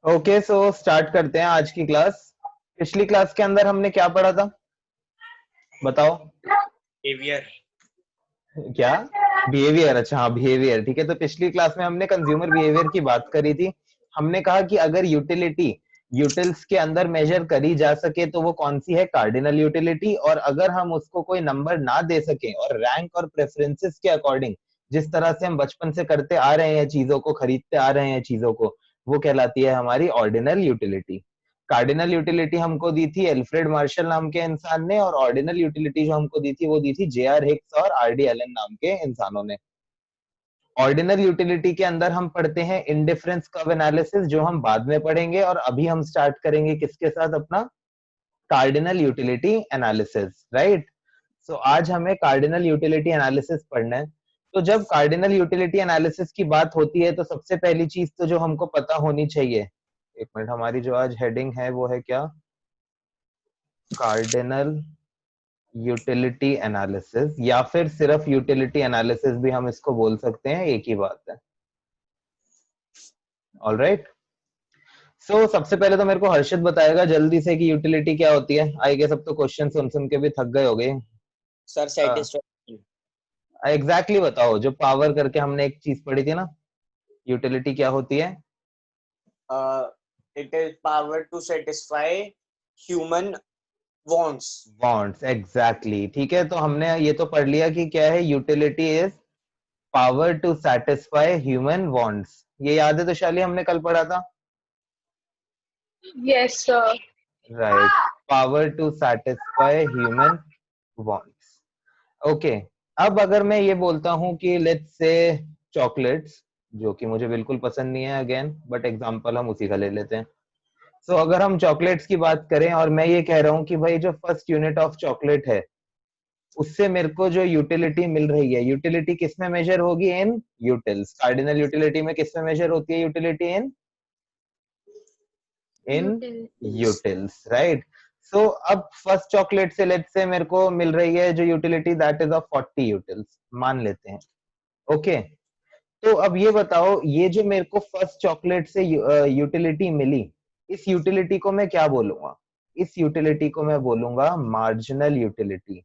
Okay, so start करते हैं आज की क्लास। पिछली क्लास के अंदर हमने क्या पढ़ा था, बताओ। बिहेवियर। क्या? बिहेवियर। अच्छा, हाँ, बिहेवियर। ठीक है, तो पिछली क्लास में हमने कंज्यूमर बिहेवियर की बात करी थी। हमने कहा कि अगर यूटिलिटी यूटिल्स के अंदर मेजर करी जा सके तो वो कौन सी है, कार्डिनल यूटिलिटी। और अगर हम उसको कोई नंबर ना दे सके और रैंक और प्रेफरेंसेस के अकॉर्डिंग, जिस तरह से हम बचपन से करते आ रहे हैं, चीजों को खरीदते आ रहे हैं चीजों को, वो कहलाती है हमारी ऑर्डिनल यूटिलिटी। कार्डिनल यूटिलिटी हमको दी थी एल्फ्रेड मार्शल नाम के इंसान ने, और ऑर्डिनल यूटिलिटी जो हमको दी थी वो दी थी जे.आर. हिक्स और आर.डी. एलन नाम के इंसानों ने। ऑर्डिनल यूटिलिटी के अंदर हम पढ़ते हैं इंडिफरेंस कर्व एनालिसिस, जो हम बाद में पढ़ेंगे, और अभी हम स्टार्ट करेंगे किसके साथ, अपना कार्डिनल यूटिलिटी एनालिसिस, राइट। सो आज हमें कार्डिनल यूटिलिटी एनालिसिस पढ़ना है। तो जब कार्डिनल यूटिलिटी एनालिसिस की बात होती है तो सबसे पहली चीज तो जो हमको पता होनी चाहिए, एक मिनट, हमारी जो आज हेडिंग है वो है क्या, कार्डिनल यूटिलिटी एनालिसिस, या फिर सिर्फ यूटिलिटी एनालिसिस भी हम इसको बोल सकते हैं, एक ही बात है। ऑलराइट। सो सबसे पहले तो मेरे को हर्षित बताएगा जल्दी से कि यूटिलिटी क्या होती है। आई गेस अब तो क्वेश्चन सुन सुन के भी थक गए होगे। Sir satisfaction. एग्जैक्टली बताओ, जो पावर करके हमने एक चीज पढ़ी थी ना, यूटिलिटी क्या होती है? It is power to satisfy human wants. Wants, exactly. ठीक है, तो हमने ये तो पढ़ लिया कि क्या है, utility is power to satisfy human wants. ये याद है तो शाली, हमने कल पढ़ा था। Yes, sir. Right, power to satisfy human wants. Okay. अब अगर मैं ये बोलता हूं कि लेट्स से चॉकलेट्स, जो कि मुझे बिल्कुल पसंद नहीं है अगेन, बट एग्जांपल हम उसी का ले लेते हैं। सो अगर हम चॉकलेट्स की बात करें और मैं ये कह रहा हूं कि भाई जो फर्स्ट यूनिट ऑफ चॉकलेट है, उससे मेरे को जो यूटिलिटी मिल रही है, यूटिलिटी किस में मेजर होगी, इन यूटिल्स। कार्डिनल यूटिलिटी में किस में मेजर होती है utility, in Utilities. Utils, right. So अब फर्स्ट चॉकलेट से लेट्स से मेरे को मिल रही है जो utility, that is of 40 utils, मान लेते हैं। ओके। तो अब ये बताओ, ये जो मेरे को फर्स्ट चॉकलेट से यूटिलिटी मिली, इस यूटिलिटी को मैं क्या बोलूंगा? इस यूटिलिटी को मैं बोलूंगा मार्जिनल यूटिलिटी।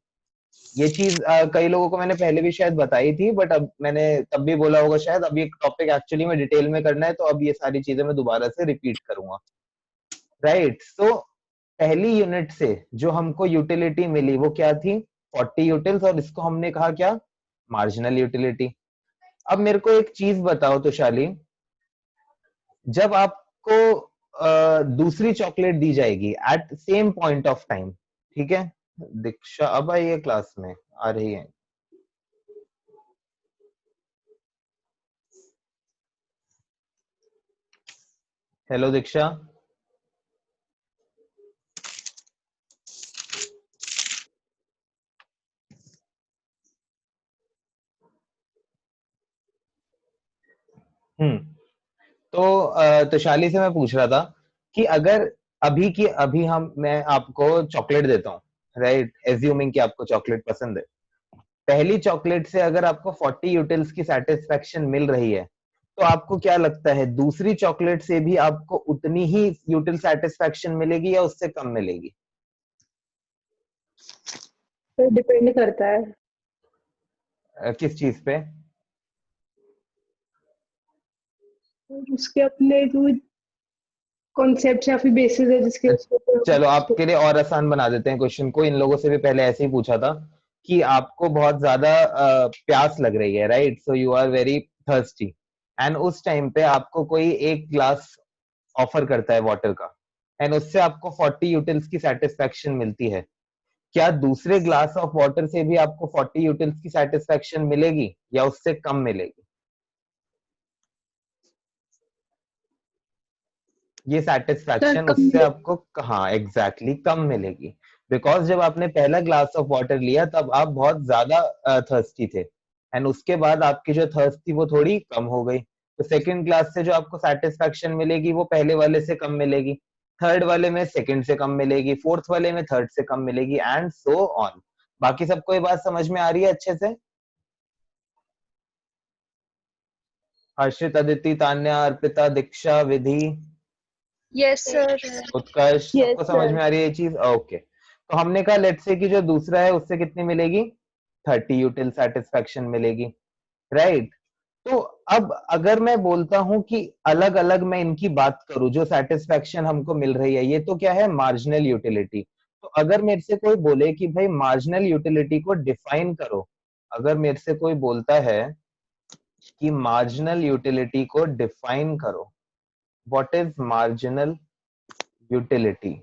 ये चीज कई लोगों को मैंने पहले भी शायद बताई थी, बट अब मैंने तब भी बोला होगा शायद। अब ये टॉपिक एक्चुअली में डिटेल में करना है, तो अब ये सारी चीजें मैं दोबारा से रिपीट करूंगा, राइट। सो पहली यूनिट से जो हमको यूटिलिटी मिली वो क्या थी, 40 यूटिल्स, और इसको हमने कहा क्या, मार्जिनल यूटिलिटी। अब मेरे को एक चीज बताओ तो शाली, जब आपको दूसरी चॉकलेट दी जाएगी at same point of time, ठीक है, दीक्षा अब आई है क्लास में, आ रही है। हेलो दीक्षा। हम्म। तो शाली से मैं पूछ रहा था कि अगर अभी की अभी मैं आपको चॉकलेट देता हूँ, राइट, एज्यूमिंग कि आपको चॉकलेट पसंद है। पहली चॉकलेट से अगर आपको 40 यूटिल्स की सेटिस्फेक्शन मिल रही है, तो आपको क्या लगता है दूसरी चॉकलेट से भी आपको उतनी ही यूटिल सेटिस्फेक्शन मिलेगी या उससे कम मिलेगी? तो डिपेंड करता है किस चीज पे? उसके अपने जो कॉन्सेप्ट या फिर बेसिस है जिसके ऊपर हम चलो उसको। आपके लिए और आसान बना देते हैं क्वेश्चन को। इन लोगों से भी पहले ऐसे ही पूछा था कि आपको बहुत ज्यादा प्यास लग रही है, right, so you are very thirsty, and उस टाइम पे आपको कोई एक ग्लास ऑफर करता है वाटर का, एंड उससे आपको 40 यूटिल्स की सेटिस्फेक्शन मिलती है। क्या दूसरे ग्लास ऑफ वाटर से भी आपको 40 यूटिल्स की सेटिस्फेक्शन मिलेगी या उससे कम मिलेगी? ये सर सेटिस्फेक्शन कम उससे मिले। आपको कहाँ एग्जैक्टली कम मिलेगी? बिकॉज जब आपने पहला ग्लास ऑफ वाटर लिया तब आप बहुत ज्यादा थर्स्टी थे, एंड उसके बाद आपकी जो थर्स्ट थी वो थोड़ी कम हो गई। तो सेकंड ग्लास से जो आपको सेटिस्फेक्शन मिलेगी वो पहले वाले से कम मिलेगी, थर्ड वाले में सेकंड से कम मिलेगी, फोर्थ वाले में थर्ड से कम मिलेगी, एंड सो ऑन। बाकी सबको ये बात समझ में आ रही है अच्छे से? हर्षित, अदिति, तान्या, अर्पिता, दीक्षा, विधि, Yes, sir. उत्कर्ष, Yes, सबको समझ sir. में आ रही है ये चीज? ओके, तो हमने कहा लेट्स से कि जो दूसरा है उससे कितनी मिलेगी, 30 यूटिल सेटिस्फैक्शन मिलेगी, राइट? तो अब अगर मैं बोलता हूं कि अलग अलग मैं इनकी बात करूं, जो सेटिस्फैक्शन हमको मिल रही है, ये तो क्या है, मार्जिनल यूटिलिटी। तो अगर मेरे से कोई बोले कि भाई मार्जिनल यूटिलिटी को डिफाइन करो, अगर मेरे से कोई बोलता है कि मार्जिनल यूटिलिटी को डिफाइन करो, what is marginal utility?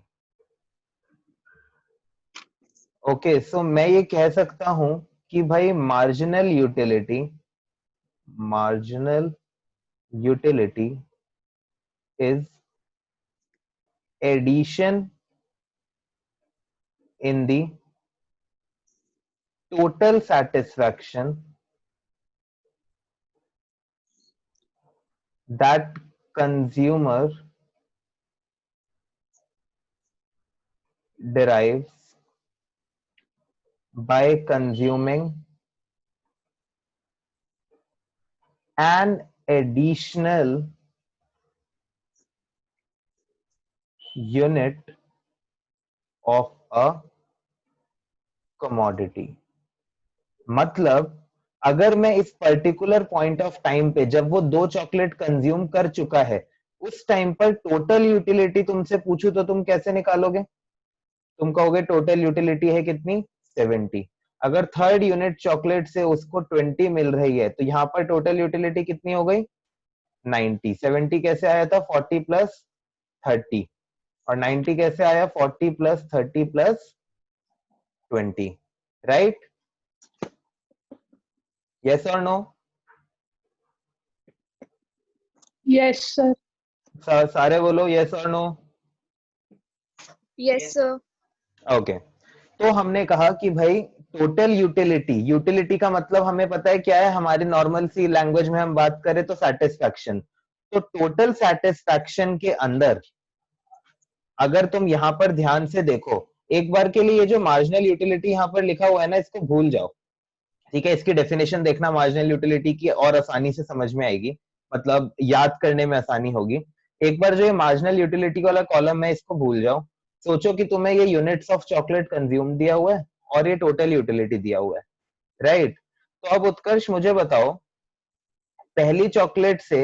Okay, so मैं ये कह सकता हूं कि भाई marginal utility is addition in the total satisfaction that consumer derives by consuming an additional unit of a commodity। मतलब अगर मैं इस पर्टिकुलर पॉइंट ऑफ टाइम पे, जब वो 2 चॉकलेट कंज्यूम कर चुका है, उस टाइम पर टोटल यूटिलिटी तुमसे पूछूं तो तुम कैसे निकालोगे? तुम कहोगे टोटल यूटिलिटी है कितनी, 70। अगर थर्ड यूनिट चॉकलेट से उसको 20 मिल रही है, तो यहाँ पर टोटल यूटिलिटी कितनी हो गई, 90। 70 कैसे आया था, 40 प्लस 30, और 90 कैसे आया, 40 प्लस 30 प्लस 20, राइट? यस और नो? Yes, sir. सारे बोलो यस और नो। Yes, sir. ओके, तो हमने कहा कि भाई टोटल यूटिलिटी, यूटिलिटी का मतलब हमें पता है क्या है, हमारी नॉर्मल सी लैंग्वेज में हम बात करें तो सेटिस्फैक्शन। तो टोटल सेटिस्फैक्शन के अंदर अगर तुम यहाँ पर ध्यान से देखो, एक बार के लिए ये जो मार्जिनल यूटिलिटी यहाँ पर लिखा हुआ है ना, इसको भूल जाओ, ठीक है? इसकी डेफिनेशन देखना मार्जिनल यूटिलिटी की, और आसानी से समझ में आएगी, मतलब याद करने में आसानी होगी। एक बार जो ये मार्जिनल यूटिलिटी वाला कॉलम है, इसको भूल जाओ। सोचो कि तुम्हें ये यूनिट्स ऑफ चॉकलेट कंज्यूम दिया हुआ है और ये टोटल यूटिलिटी दिया हुआ है, राइट? तो अब उत्कर्ष मुझे बताओ, पहली चॉकलेट से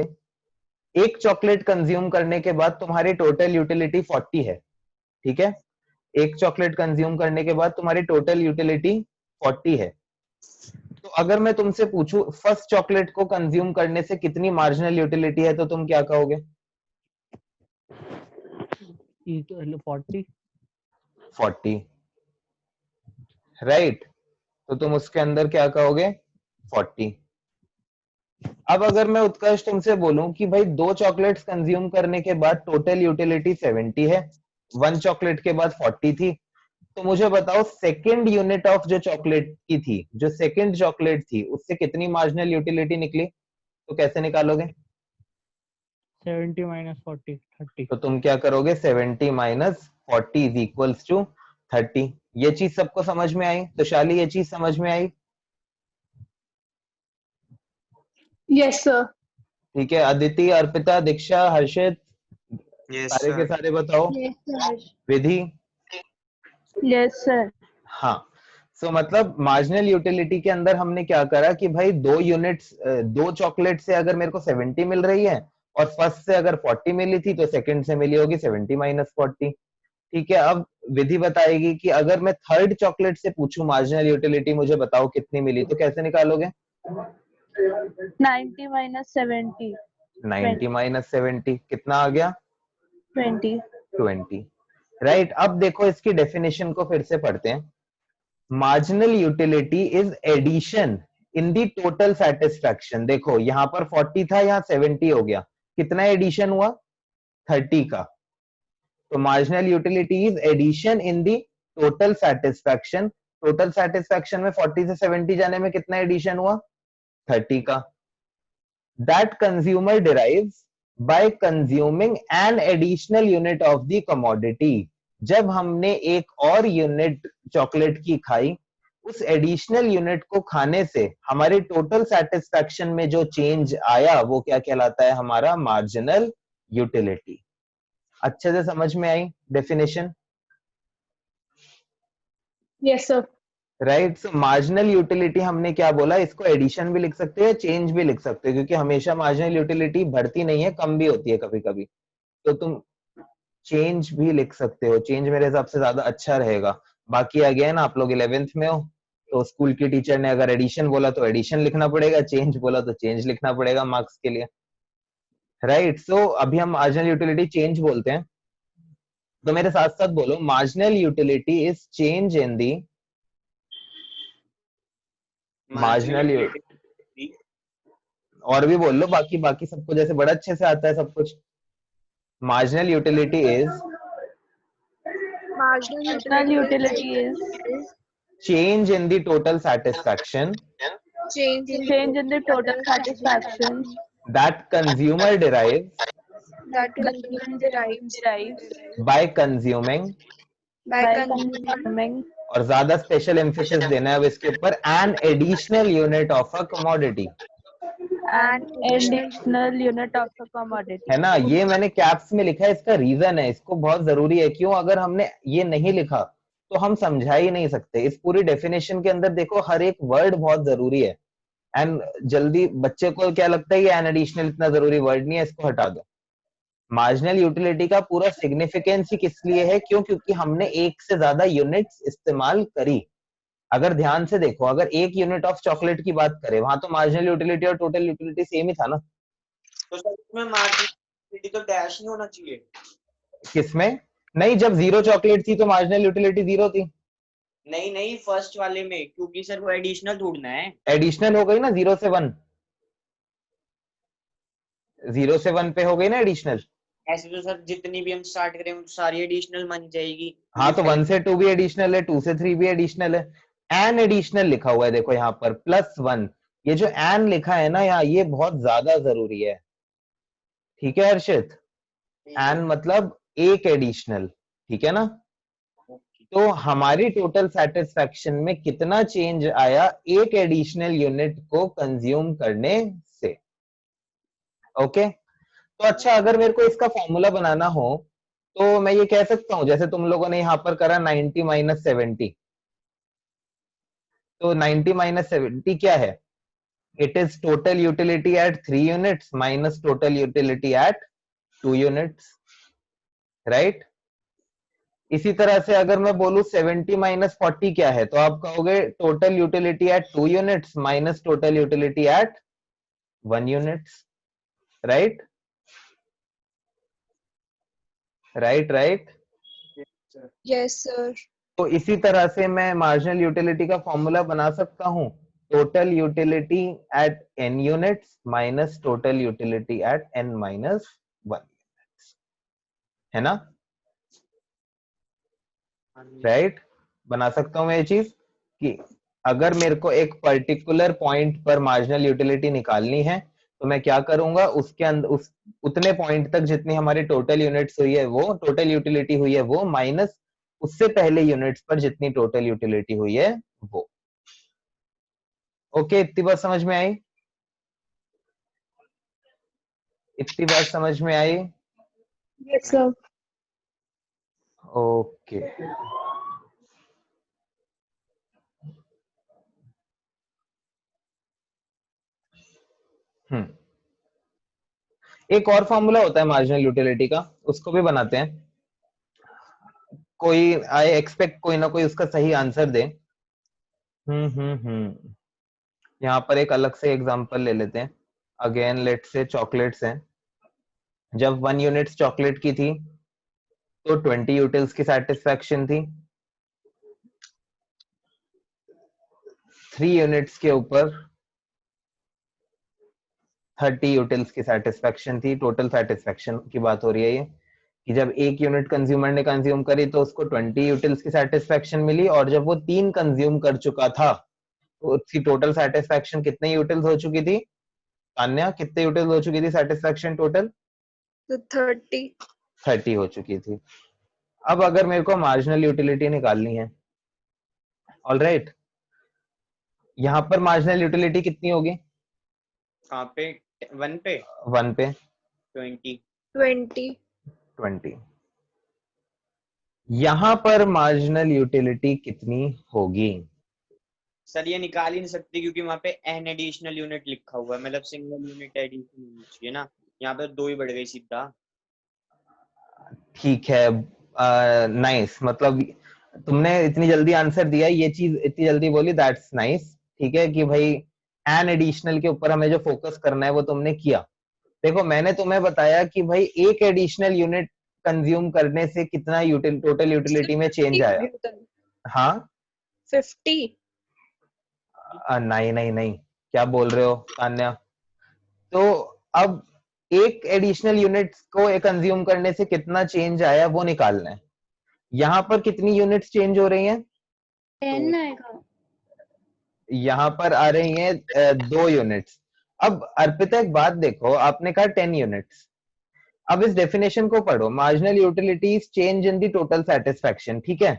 एक चॉकलेट कंज्यूम करने के बाद तुम्हारी टोटल यूटिलिटी 40 है, ठीक है? एक चॉकलेट कंज्यूम करने के बाद तुम्हारी टोटल यूटिलिटी 40 है। तो अगर मैं तुमसे पूछूं फर्स्ट चॉकलेट को कंज्यूम करने से कितनी मार्जिनल यूटिलिटी है, तो तुम क्या कहोगे? 40, राइट? तो तुम उसके अंदर क्या कहोगे, 40। अब अगर मैं उत्कर्ष तुमसे बोलूं कि भाई 2 चॉकलेट्स कंज्यूम करने के बाद टोटल यूटिलिटी 70 है, 1 चॉकलेट के बाद 40 थी, तो मुझे बताओ सेकेंड यूनिट ऑफ जो चॉकलेट की थी, जो सेकेंड चॉकलेट थी, उससे कितनी मार्जिनल यूटिलिटी निकली? तो कैसे निकालोगे? 70 minus 40, 30. तो तुम क्या करोगे, 70 माइनस 40 इज इक्वल्स टू 30। ये चीज सबको समझ में आई? तो शाली ये चीज समझ में आई? Yes, sir. ठीक है, अदिति, अर्पिता, दीक्षा, हर्षित, Yes, सारे के sir. सारे बताओ। Yes, sir. विधि? Yes, sir. हाँ, सो मतलब मार्जिनल यूटिलिटी के अंदर हमने क्या करा कि भाई 2 यूनिट्स, 2 चॉकलेट से अगर मेरे को 70 मिल रही है और फर्स्ट से अगर 40 मिली थी, तो सेकंड से मिली होगी 70 माइनस 40, ठीक है? अब विधि बताएगी कि अगर मैं थर्ड चॉकलेट से पूछूं मार्जिनल यूटिलिटी मुझे बताओ कितनी मिली, तो कैसे निकालोगे? 90 minus 70, 90 माइनस 70 कितना आ गया, 20. 20, राइट? अब देखो इसकी डेफिनेशन को फिर से पढ़ते हैं। Marginal utility is addition in the total satisfaction. देखो यहाँ पर 40 था, यहाँ 70 हो गया, कितना एडिशन हुआ, 30 का। तो marginal utility is addition in the total satisfaction. Total satisfaction में 40 से 70 जाने में कितना एडिशन हुआ, 30 का। That consumer derives bye consuming N additional unit of the commodity. जब हमने एक और यूनिट चॉकलेट की खाई, उस एडिशनल यूनिट को खाने से हमारे टोटल सेटिस्फैक्शन में जो चेंज आया, वो क्या कहलाता है, हमारा मार्जिनल यूटिलिटी। अच्छे से समझ में आई definition? Yes, sir. Right, so marginal utility हमने क्या बोला, इसको एडिशन भी लिख सकते हैं, चेंज भी लिख सकते हो, क्योंकि हमेशा मार्जिनल यूटिलिटी बढ़ती नहीं है, कम भी होती है कभी कभी, तो तुम चेंज भी लिख सकते हो। चेंज मेरे हिसाब से ज्यादा अच्छा रहेगा। बाकी अगेन आप लोग 11th में हो, तो स्कूल की टीचर ने अगर एडिशन बोला तो एडिशन लिखना पड़ेगा, चेंज बोला तो चेंज लिखना पड़ेगा मार्क्स के लिए। राइट, सो अभी हम मार्जिनल यूटिलिटी चेंज बोलते हैं, तो मेरे साथ साथ बोलो, marginal utility is change in the marginal, और भी बोल लो, बाकी बाकी सबको जैसे बड़ा अच्छे से आता है सब कुछ। Marginal utility is Marginal utility is change in the total satisfaction change in the total satisfaction that consumer derives that consumer derives by consuming, by consuming और ज्यादा स्पेशल एम्फेसिस देना है अब इसके ऊपर, an additional unit of a commodity, an additional unit of a commodity. है ना। ये मैंने कैप्स में लिखा है, इसका रीजन है, इसको बहुत जरूरी है। क्यों? अगर हमने ये नहीं लिखा तो हम समझा ही नहीं सकते। इस पूरी डेफिनेशन के अंदर देखो, हर एक वर्ड बहुत जरूरी है। एंड जल्दी बच्चे को क्या लगता है, ये एन एडिशनल इतना जरूरी वर्ड नहीं है, इसको हटा दो। मार्जिनल यूटिलिटी का पूरा सिग्निफिकेंस ही किस लिए है? क्यों? क्योंकि हमने एक से ज्यादा यूनिट्स इस्तेमाल करी। अगर ध्यान से देखो, अगर एक यूनिट ऑफ चॉकलेट की बात करें, वहां तो मार्जिनल यूटिलिटी और टोटल यूटिलिटी सेम ही था ना। तो सर इसमें मार्जिनल तो डैश नहीं होना चाहिए। किसमें? नहीं, जब 0 चॉकलेट थी तो मार्जिनल यूटिलिटी 0 थी। नहीं नहीं, फर्स्ट वाले में, क्योंकि सर वो एडिशनल ढूंढना है। एडिशनल हो गई ना 0 से 1, 0 से 1 पे हो गई ना एडिशनल। ऐसे तो सर जितनी भी हम स्टार्ट करें वो सारी एडिशनल मानी जाएगी। हाँ, तो 1 से 2 भी एडिशनल है, 2 से 3 भी एडिशनल है। एन एडिशनल लिखा हुआ है देखो यहाँ पर, +1। ये जो एन लिखा है ना यहाँ, ये बहुत ज्यादा जरूरी है। ठीक है हर्षित? एन मतलब एक एडिशनल, ठीक है ना। तो हमारी टोटल सेटिस्फैक्शन में कितना चेंज आया एक एडिशनल यूनिट को कंज्यूम करने से। ओके, तो अच्छा, अगर मेरे को इसका फॉर्मूला बनाना हो तो मैं ये कह सकता हूं, जैसे तुम लोगों ने यहां पर करा 90 - 70, तो 90 - 70 क्या है? It is total utility at 3 units minus total utility at 2 units, right. इसी तरह से अगर मैं बोलूं 70 - 40 क्या है, तो आप कहोगे total utility at 2 units minus total utility at 1 units, right right right. Yes, sir. तो इसी तरह से मैं मार्जिनल यूटिलिटी का फॉर्मूला बना सकता हूं, total utility at n units minus total utility at n - 1 units, है ना। राइट, बना सकता हूं मैं ये चीज कि अगर मेरे को एक पर्टिकुलर पॉइंट पर मार्जिनल यूटिलिटी निकालनी है तो मैं क्या करूंगा, उसके अंदर उतने पॉइंट तक जितनी हमारी टोटल यूनिट्स हुई है, वो टोटल यूटिलिटी हुई है वो, माइनस उससे पहले यूनिट्स पर जितनी टोटल यूटिलिटी हुई है वो। ओके, इतनी बात समझ में आई? इतनी बात समझ में आई? Yes, sir. ओके, एक और फॉर्मूला होता है मार्जिनल यूटिलिटी का, उसको भी बनाते हैं। कोई, आई एक्सपेक्ट कोई ना कोई उसका सही आंसर दे। यहाँ पर एक अलग से एग्जांपल ले लेते हैं। अगेन लेट से चॉकलेट्स हैं। जब 1 यूनिट्स चॉकलेट की थी तो 20 यूटिल्स की सेटिस्फैक्शन थी। 3 यूनिट्स के ऊपर 30 यूटिल्स की सेटिस्फैक्शन थी। टोटल सेटिस्फैक्शन की बात हो रही है ये, कि जब एक यूनिट कंज्यूमर ने कंज्यूम करी तो उसको 20 यूटिल्स की सेटिस्फैक्शन मिली, और जब वो 3 कंज्यूम कर चुका था तो उसकी टोटल सेटिस्फैक्शन कितने यूटिल्स हो चुकी थी? तान्या, कितने यूटिल्स हो चुकी थी सेटिस्फैक्शन टोटल? The 30. 30 हो चुकी थी। अब अगर मेरे को मार्जिनल यूटिलिटी निकालनी है, ऑलराइट, यहाँ पर मार्जिनल यूटिलिटी कितनी होगी? कहाँ पे? 1 पे 1 पे 20। 20. 20। यहां पर मार्जिनल यूटिलिटी कितनी होगी? सर ये निकाल ही नहीं सकते क्योंकि वहां पे एन एडिशनल यूनिट लिखा हुआ है, मतलब सिंगल यूनिट एडिशन होनी चाहिए ना, यहाँ पे 2 ही बढ़ गई सीधा। ठीक है, नाइस, मतलब तुमने इतनी जल्दी आंसर दिया, ये चीज इतनी जल्दी बोली, दैट्स नाइस। ठीक है कि भाई एन एडिशनल के ऊपर हमें जो फोकस करना है वो तुमने किया। देखो मैंने तुम्हें बताया कि भाई एक एडिशनल यूनिट कंज्यूम करने से कितना टोटल यूटिलिटी में चेंज आया। हाँ 50। नहीं नहीं नहीं, क्या बोल रहे हो तान्या? तो अब एक एडिशनल यूनिट को कंज्यूम करने से कितना चेंज आया वो निकालना है। यहाँ पर कितनी यूनिट्स चेंज हो रही हैं? 10 आएगा। यहाँ पर आ रही हैं 2 यूनिट्स। अब अर्पिता एक बात देखो, आपने कहा 10 यूनिट्स। अब इस डेफिनेशन को पढ़ो, marginal utilities change in the total satisfaction. ठीक है,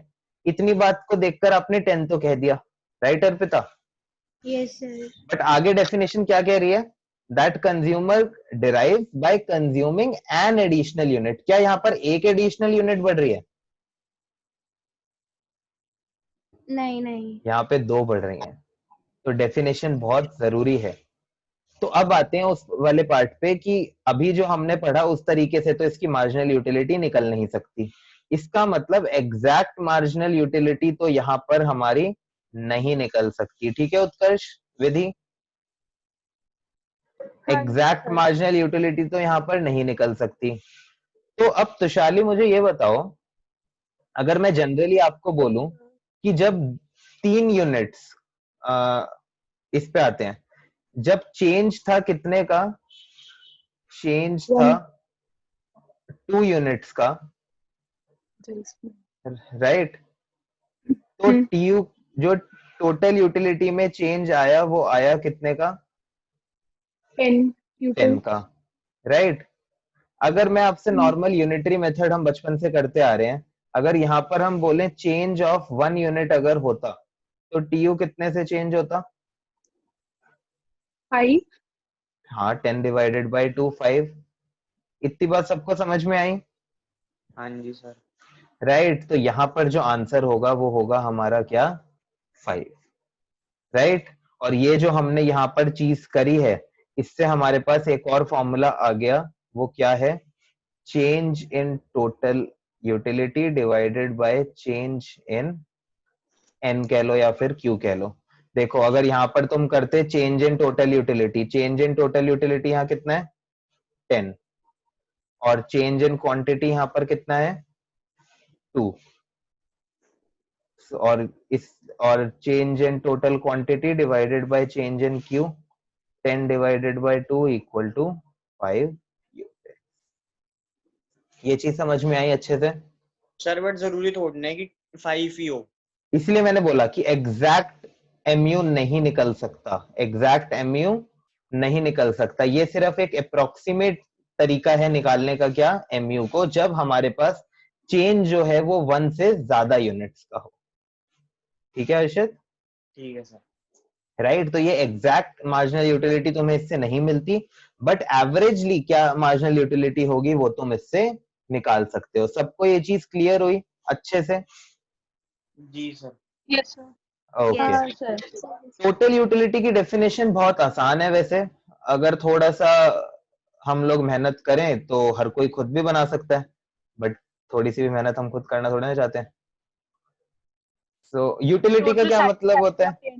इतनी बात को देखकर आपने 10 तो कह दिया, right Arpita? Yes sir. But आगे डेफिनेशन क्या कह रही है? That consumer derive bye consuming N additional unit. क्या यहाँ पर एक एडिशनल यूनिट बढ़ रही है? नहीं नहीं। यहाँ पे 2 बढ़ रही हैं। तो डेफिनेशन बहुत जरूरी है। तो अब आते हैं उस वाले पार्ट पे कि अभी जो हमने पढ़ा उस तरीके से तो इसकी मार्जिनल यूटिलिटी निकल नहीं सकती। इसका मतलब एग्जैक्ट मार्जिनल यूटिलिटी तो यहाँ पर हमारी नहीं निकल सकती। ठीक है उत्कर्ष, विधि? एग्जैक्ट मार्जिनल यूटिलिटी तो यहाँ पर नहीं निकल सकती। तो अब तुषाली मुझे ये बताओ, अगर मैं जनरली आपको बोलूं कि जब 3 यूनिट्स इस पे आते हैं, जब चेंज था कितने का? चेंज था 2 यूनिट्स का, राइट? तो टीयू जो टोटल यूटिलिटी में चेंज आया वो आया कितने का? 10 का, राइट? अगर मैं आपसे नॉर्मल यूनिटरी मेथड हम बचपन से करते आ रहे हैं, अगर यहाँ पर हम बोले चेंज ऑफ 1 यूनिट अगर होता तो टीयू कितने से चेंज होता? 5। हाँ 10 डिवाइडेड बाई 2 5। इतनी बात सबको समझ में आई? हाँ जी सर। राइट, तो यहाँ पर जो आंसर होगा वो होगा हमारा क्या? 5, राइट? और ये जो हमने यहाँ पर चीज करी है, इससे हमारे पास एक और फॉर्मूला आ गया, वो क्या है? Change in total utility divided by change in an कह लो या फिर क्यू कह लो। देखो अगर यहाँ पर तुम करते change in total utility, change in total utility यहाँ कितना है? 10। और चेंज इन क्वांटिटी यहाँ पर कितना है? 2। और इस और change in total quantity divided by change in Q, 10 divided by 2 equal to 5। ये चीज समझ में आई अच्छे से? सर बट जरूरी थोड़ी ना है कि 5 ही हो। इसलिए मैंने बोला कि एग्जैक्ट एमयू नहीं निकल सकता, एग्जैक्ट एमयू नहीं निकल सकता। ये सिर्फ एक अप्रोक्सीमेट तरीका है निकालने का, क्या? एमयू को, जब हमारे पास चेंज जो है वो 1 से ज्यादा यूनिट्स का हो। ठीक है अर्षित? ठीक है सर। राइट, तो ये एग्जैक्ट मार्जिनल यूटिलिटी तुम्हें इससे नहीं मिलती, बट एवरेजली क्या मार्जिनल यूटिलिटी होगी वो तुम इससे निकाल सकते हो। सबको ये चीज क्लियर हुई अच्छे से? जी सर। Yes sir. ओके। हाँ सर। टोटल यूटिलिटी की डेफिनेशन बहुत आसान है वैसे, अगर थोड़ा सा हम लोग मेहनत करें तो हर कोई खुद भी बना सकता है, बट थोड़ी सी भी मेहनत हम खुद करना थोड़ा ना चाहते हैं। सो यूटिलिटी का क्या मतलब होता है?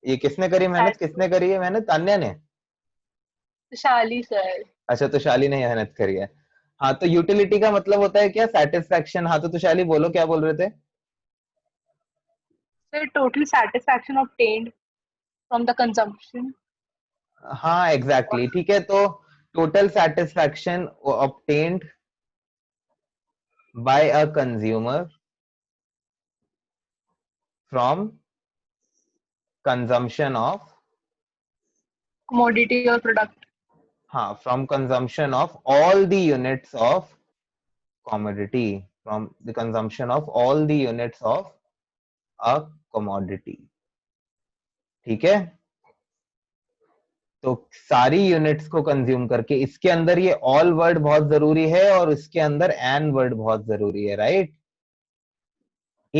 ये किसने करी मेहनत, किसने करी है मेहनत? तान्या ने? शाली सर। अच्छा, तो शाली ने मेहनत करी है। हाँ, तो यूटिलिटी का मतलब होता है क्या? सेटिस्फैक्शन। हाँ, तो शाली बोलो क्या बोल रहे थे? Sir total satisfaction obtained from the consumption. हाँ एग्जैक्टली, ठीक है। तो total satisfaction obtained by a consumer from consumption of, Commodity or product. हाँ, from consumption of all the units of commodity, from the consumption of all the units of a commodity। ठीक है, तो सारी units को consume करके, इसके अंदर ये ऑल वर्ड बहुत जरूरी है और इसके अंदर एन वर्ड बहुत जरूरी है, राइट?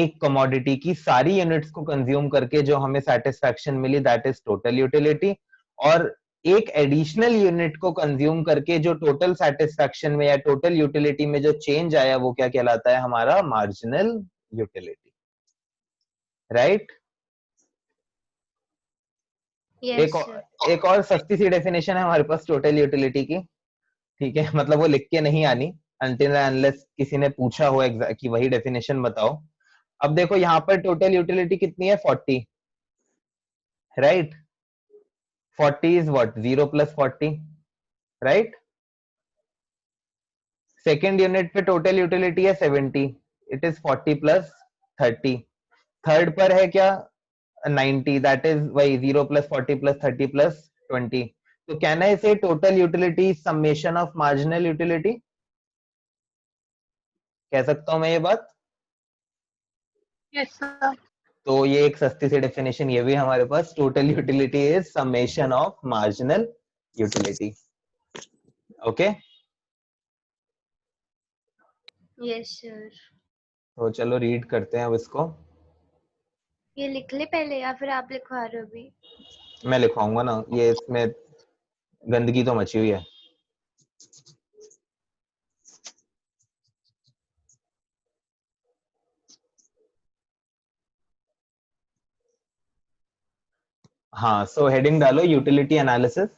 एक कमोडिटी की सारी यूनिट्स को कंज्यूम करके जो हमें सेटिस्फैक्शन मिली, दैट इज टोटल यूटिलिटी। और एक एडिशनल यूनिट को कंज्यूम करके जो टोटल सेटिस्फैक्शन में या टोटल यूटिलिटी में जो चेंज आया वो क्या कहलाता है? हमारा marginal utility, right? Yes, sir. एक और सस्ती सी डेफिनेशन है हमारे पास टोटल यूटिलिटी की, ठीक है? मतलब वो लिख के नहीं आनी, अनटिल अनलेस किसी ने पूछा हो कि वही डेफिनेशन बताओ। अब देखो यहाँ पर टोटल यूटिलिटी कितनी है? 40, right? 40 is what? 0 plus 40, right? Second unit पे टोटल यूटिलिटी है 70, इट इज 40 प्लस 30। थर्ड पर है क्या? 90, दैट इज वही 0 प्लस 40 प्लस 30 प्लस 20। तो कैन आई से total utility summation of marginal utility? कह सकता हूं मैं ये बात? Yes, sir. तो ये एक सस्ती सी डेफिनेशन ये भी हमारे पास, total utility is summation of marginal utility. Okay, Yes, sir. तो चलो रीड करते हैं अब इसको। ये लिख ले पहले या फिर आप लिखवा रहे हो अभी? मैं लिखवाऊंगा ना, ये इसमें गंदगी तो मची हुई है। हाँ, सो हेडिंग डालो utility analysis.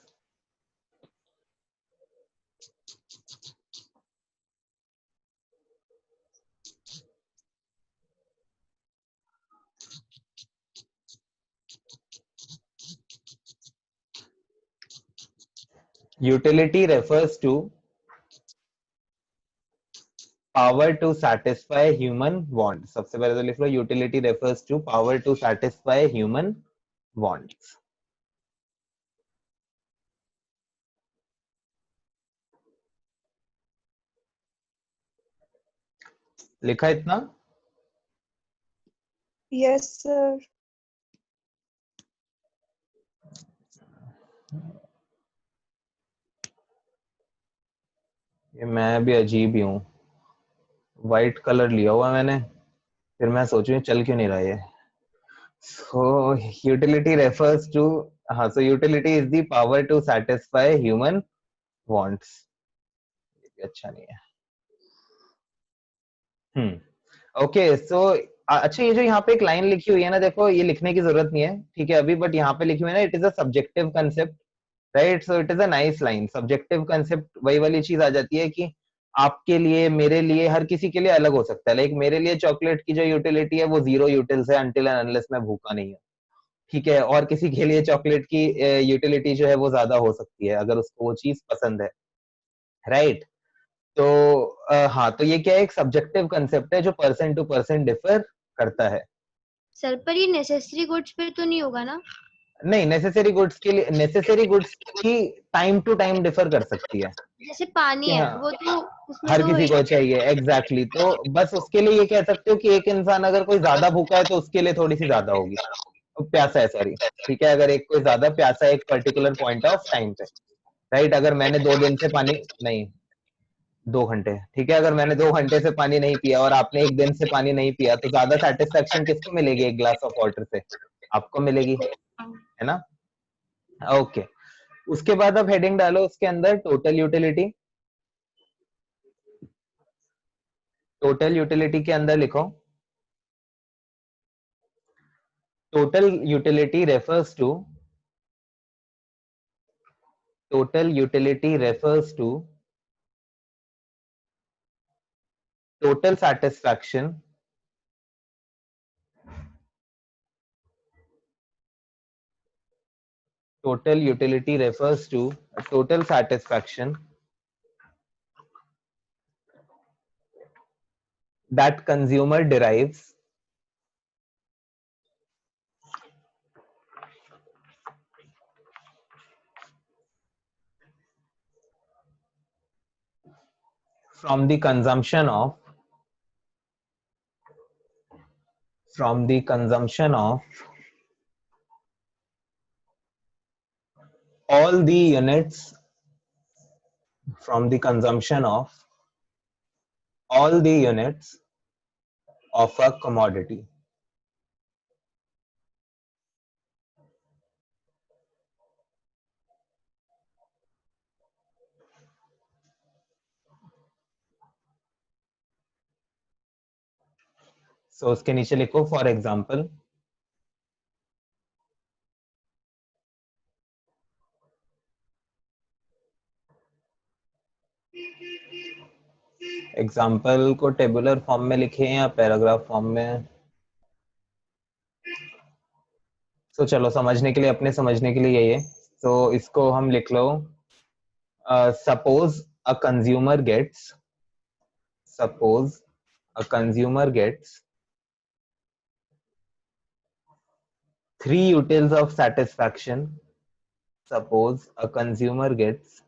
Utility refers to power to satisfy human wants। सबसे पहले तो लिख लो utility refers to power to satisfy human wants। लिखा इतना? Yes, sir. ये मैं भी अजीब ही हूँ, व्हाइट कलर लिया हुआ मैंने, फिर मैं सोचूं चल क्यों नहीं रहा ये। So utility refers to, हाँ, so utility is the power to satisfy human wants। ये भी अच्छा नहीं है। ओके, सो अच्छा, ये जो यहाँ पे एक लाइन लिखी हुई है ना, देखो ये लिखने की जरूरत नहीं है, ठीक है अभी, बट यहाँ पे लिखी हुई है ना, it is a subjective concept, right? So it is a nice line. Subjective concept वही वाली चीज आ जाती है कि आपके लिए, मेरे लिए, हर किसी के लिए अलग हो सकता है। लाइक मेरे लिए चॉकलेट की जो यूटिलिटी है वो 0 यूटिल्स है अनटिल एंड अनलेस मैं भूखा नहीं हूँ, ठीक है? और किसी के लिए चॉकलेट की यूटिलिटी जो है वो ज्यादा हो सकती है अगर उसको वो चीज पसंद है, राइट? तो हाँ, तो ये क्या है? एक सब्जेक्टिव कंसेप्ट है जो पर्सन टू पर्सन डिफर करता है। सर पर ये नेसेसरी गुड्स पे तो नहीं होगा ना? नहीं, नेसेसरी गुड्स के लिए, नेसेसरी गुड्स की टाइम टू टाइम डिफर कर सकती है जैसे पानी कि है हाँ, वो तो उसमें हर तो किसी को चाहिए, एग्जैक्टली तो बस उसके लिए ये कह सकते हो कि एक इंसान अगर कोई ज्यादा भूखा है तो उसके लिए थोड़ी सी ज्यादा होगी, प्यासा है, सॉरी, ठीक है? अगर एक कोई ज्यादा प्यासा है एक पर्टिकुलर पॉइंट ऑफ टाइम पे, राइट? अगर मैंने 2 दिन से पानी नहीं, 2 घंटे, ठीक है, अगर मैंने 2 घंटे से पानी नहीं पिया और आपने एक दिन से पानी नहीं पिया, तो ज्यादा सेटिस्फेक्शन किसको मिलेगी एक ग्लास ऑफ वाटर से? आपको मिलेगी, है ना? ओके, उसके बाद अब हेडिंग डालो उसके अंदर टोटल यूटिलिटी। टोटल यूटिलिटी के अंदर लिखो total utility refers to, total utility refers to total satisfaction total utility refers to a total satisfaction that consumer derives from the consumption of all the units, from the consumption of all the units of a commodity. So उसके नीचे लिखो for example. Example को tabular form में लिखे या paragraph form में? तो चलो समझने के लिए, अपने समझने के लिए ये, तो इसको हम लिख लो, suppose a consumer gets, suppose a consumer gets 3 utils of satisfaction. Suppose a consumer gets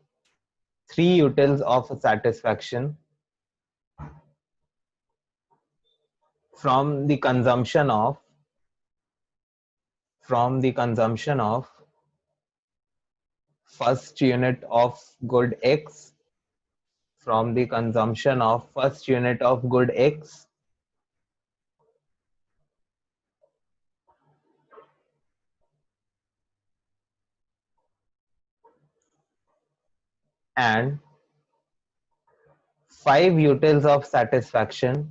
3 utils of satisfaction from the consumption of first unit of good X, from the consumption of first unit of good X, and 5 utils of satisfaction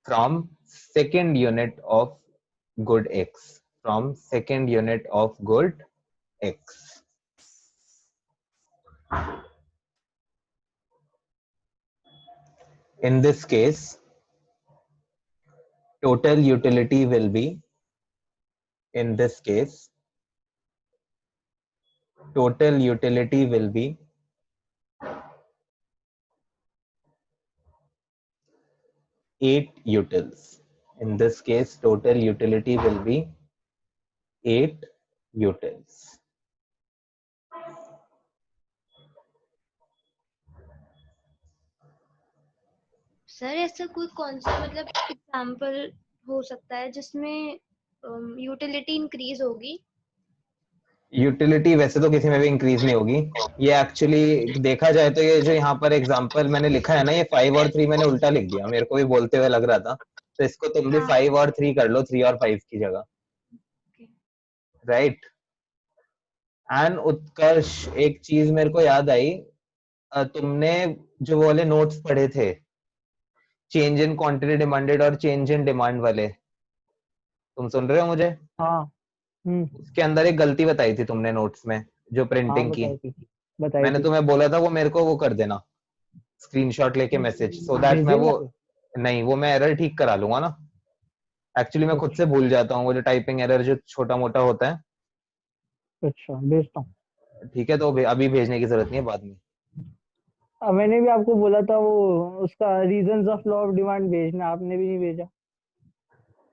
from second unit of good X, from second unit of good X. In this case, total utility will be, in this case, total utility will be 8 utils. In this case, total utility will be 8 utils. Sir ऐसा कोई कौन सा मतलब example हो सकता है जिसमें utility increase होगी? यूटिलिटी वैसे तो किसी में भी इंक्रीज नहीं होगी। ये एक्चुअली देखा जाए तो ये जो यहाँ पर एग्जांपल मैंने लिखा है ना, ये 5 और 3 मैंने उल्टा लिख दिया, मेरे को भी बोलते हुए लग रहा था, तो इसको तुम भी हाँ। 5 और 3 कर लो, 3 और 5 की जगह, राइट। एंड उत्कर्ष, एक चीज मेरे को याद आई, तुमने जो वो वाले नोट्स पढ़े थे, चेंज इन क्वांटिटी डिमांडेड और चेंज इन डिमांड वाले, तुम सुन रहे हो मुझे? हाँ। उसके अंदर एक गलती बताई थी तुमने नोट्स में, जो हाँ प्रिंटिंग की, बताई मैंने थी। तुम्हें बोला था वो मेरे को वो कर देना, स्क्रीनशॉट लेके मैसेज, सो दैट मैं भेजे वो, नहीं? नहीं वो मैं एरर ठीक करा लूंगा ना। एक्चुअली मैं खुद से भूल जाता हूँ, वो जो टाइपिंग एरर जो छोटा मोटा होता है। अच्छा भेजता हूँ। ठीक है, तो अभी भेजने की जरूरत नहीं है, बाद में। मैंने भी आपको बोला था वो उसका reasons of law of demand भेजना, आपने भी नहीं भेजा।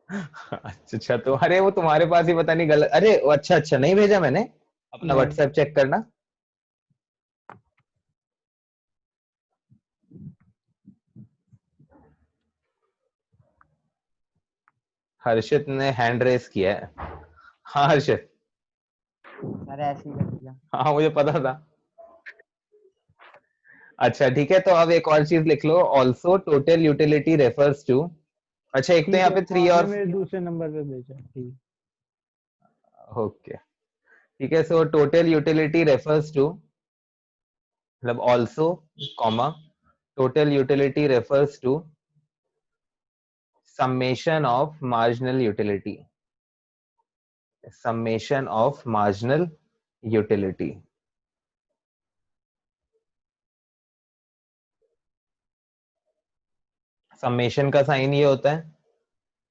अच्छा, तो अरे वो तुम्हारे पास ही पता नहीं गलत, अरे अच्छा अच्छा नहीं भेजा मैंने, अपना नहीं। व्हाट्सएप चेक करना। हर्षित ने हैंड रेस किया है। हाँ हर्षित। अरे ऐसे ही कर दिया। हाँ मुझे पता था। अच्छा ठीक है, तो अब एक और चीज लिख लो, also total utility refers to, अच्छा एक तो ठीक यहाँ है, पे वो 3 आपने और, मेरे दूसरे नंबर पे भेजा। ठीक। ओके ठीक है, so total utility refers to, मतलब also comma total utility refers to summation of marginal utility, summation of marginal utility. Summation का साइन ये होता है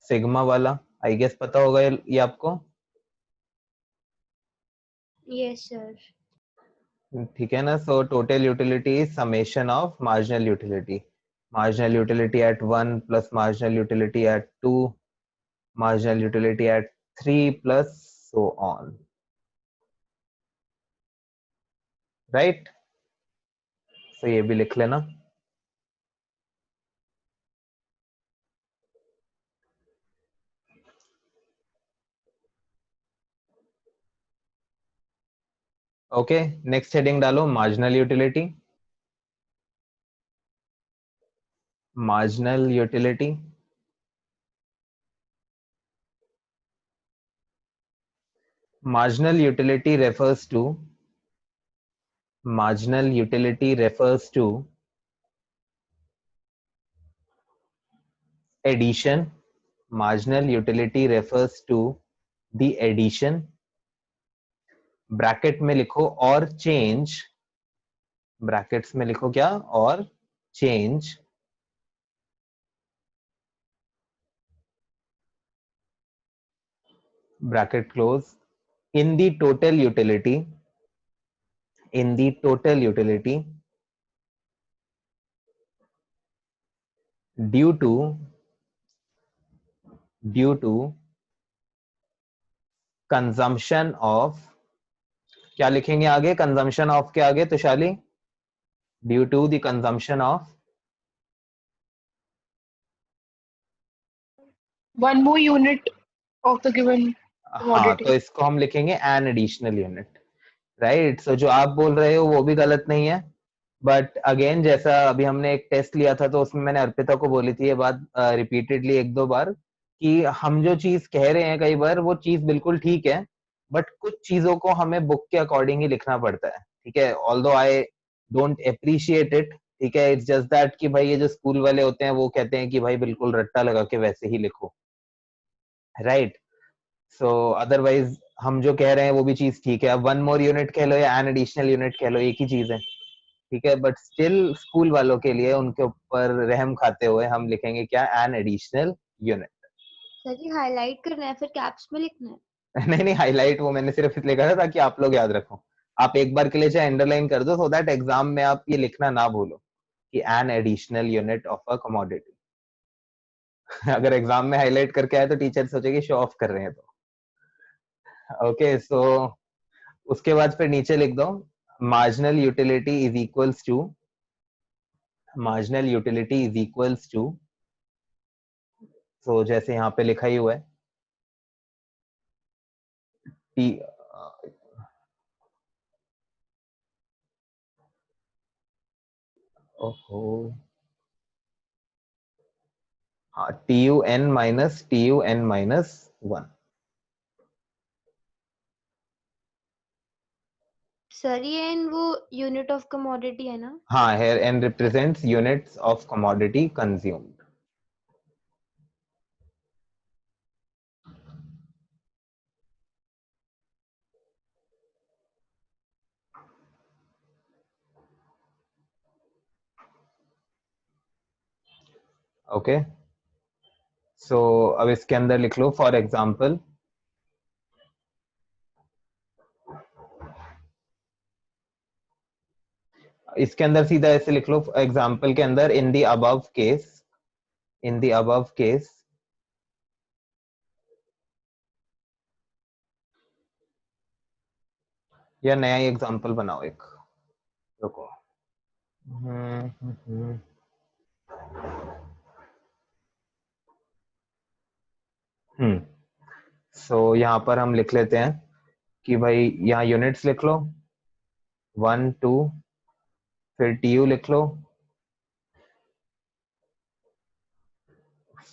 सिग्मा वाला, आई गेस पता होगा ये आपको। Yes sir. ठीक है ना, सो total utility is summation of marginal utility, marginal utility at 1 plus marginal utility at 2, marginal utility at 3 plus so on, right? so ये भी लिख लेना। ओके नेक्स्ट हेडिंग डालो, marginal utility. marginal utility, marginal utility refers to addition. Marginal utility refers to the addition, bracket में लिखो और change, brackets में लिखो क्या, और change bracket close, in the total utility due to consumption of, क्या लिखेंगे आगे कंजम्पशन ऑफ के आगे Tushali, due to the consumption of one more unit of the given हाँ, commodity. तो इसको हम लिखेंगे एन एडिशनल यूनिट, राइट। सो जो आप बोल रहे हो वो भी गलत नहीं है, बट अगेन जैसा अभी हमने एक टेस्ट लिया था तो उसमें मैंने अर्पिता को बोली थी ये बात रिपीटेडली एक दो बार, कि हम जो चीज कह रहे हैं कई बार वो चीज बिल्कुल ठीक है, बट कुछ चीजों को हमें बुक के अकॉर्डिंग ही लिखना पड़ता है, ठीक है। Although I don't appreciate it, ठीक है, इट्स जस्ट दैट कि भाई ये जो स्कूल वाले होते हैं वो कहते हैं कि भाई बिल्कुल रट्टा लगा के वैसे ही लिखो, राइट। सो अदरवाइज हम जो कह रहे हैं वो भी चीज ठीक है। अब वन मोर यूनिट कह लो या एन एडिशनल यूनिट कह लो, एक ही चीज है, ठीक है, बट स्टिल स्कूल वालों के लिए उनके ऊपर रहम खाते हुए हम लिखेंगे क्या, an additional unit. Sir ji highlight करना है फिर कैप्स में लिखना है? नहीं नहीं, हाईलाइट वो मैंने सिर्फ इसलिए करा ताकि आप लोग याद रखो, आप एक बार के लिए चाहे अंडरलाइन कर दो, सो दैट एग्जाम में आप ये लिखना ना भूलो कि N additional unit of a commodity. अगर एग्जाम में हाईलाइट करके आए तो टीचर सोचेगी शो ऑफ कर रहे हैं, तो ओके। सो उसके बाद फिर नीचे लिख दो marginal utility is equals to so जैसे यहाँ पे लिखा ही हुआ है T, ओहो हाँ, TUN minus 1। सर ये n वो यूनिट ऑफ कमोडिटी है ना? हाँ, here N represents units of commodity consumed। Okay, so अब इसके अंदर लिख लो फॉर एग्जाम्पल, इसके अंदर सीधा ऐसे लिख लो एग्जाम्पल के अंदर, इन द अबव केस या नया ही एग्जाम्पल बनाओ एक, रुको। सो यहाँ पर हम लिख लेते हैं कि भाई यहाँ यूनिट्स लिख लो 1 2, फिर TU लिख लो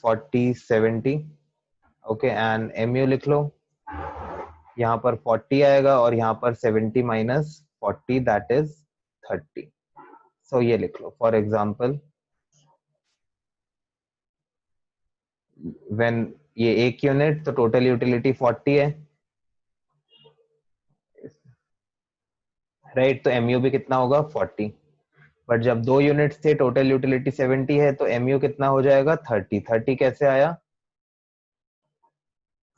40 70, ओके, एंड MU लिख लो, यहाँ पर 40 आएगा और यहाँ पर 70 माइनस 40 दैट इज 30। सो ये लिख लो फॉर एग्जाम्पल, व्हेन ये एक यूनिट तो टोटल यूटिलिटी 40 है, राइट, तो MU भी कितना होगा 40, बट जब दो यूनिट्स थे टोटल यूटिलिटी 70 है तो MU कितना हो जाएगा 30। 30 कैसे आया,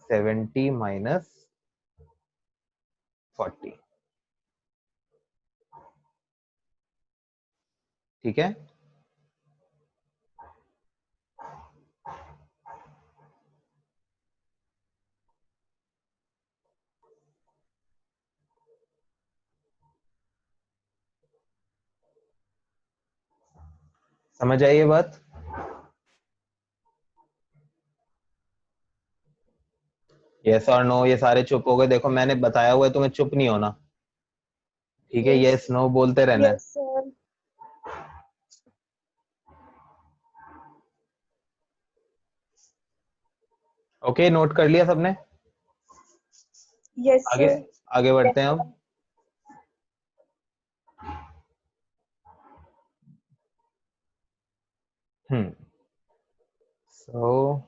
70 माइनस 40, ठीक है। समझ आई ये बात? यस और नो, ये सारे चुप हो गए, देखो मैंने बताया हुआ है तुम्हें चुप नहीं होना, ठीक है, यस नो बोलते रहना है। Yes, sir. ओके, नोट कर लिया सबने? Yes, आगे sir. आगे बढ़ते हैं अब। सो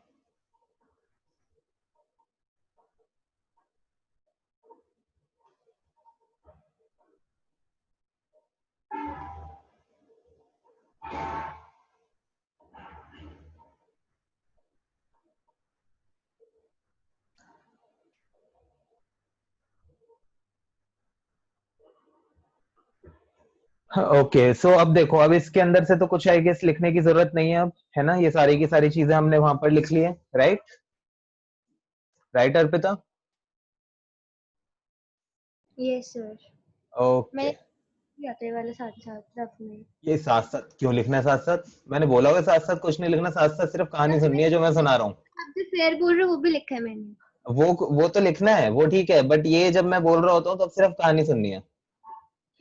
ओके, सो अब देखो, अब इसके अंदर से तो कुछ आई गेस लिखने की जरूरत नहीं है अब, है ना? ये सारी की सारी चीजें हमने वहां पर लिख ली है, right? Right Arpita? Yes sir. Okay, मैं आते वाले साथ साथ रफ में। ये साथ साथ क्यों लिखना है? साथ साथ मैंने बोला होगा, साथ साथ कुछ नहीं लिखना, साथ साथ सिर्फ कहानी सुननी है जो मैं सुना रहा हूँ। आप जो फेयर बोल रहे हो वो भी लिखा है मैंने। वो तो लिखना है, वो ठीक है, बट ये जब मैं बोल रहा होता हूँ तब सिर्फ कहानी सुननी है,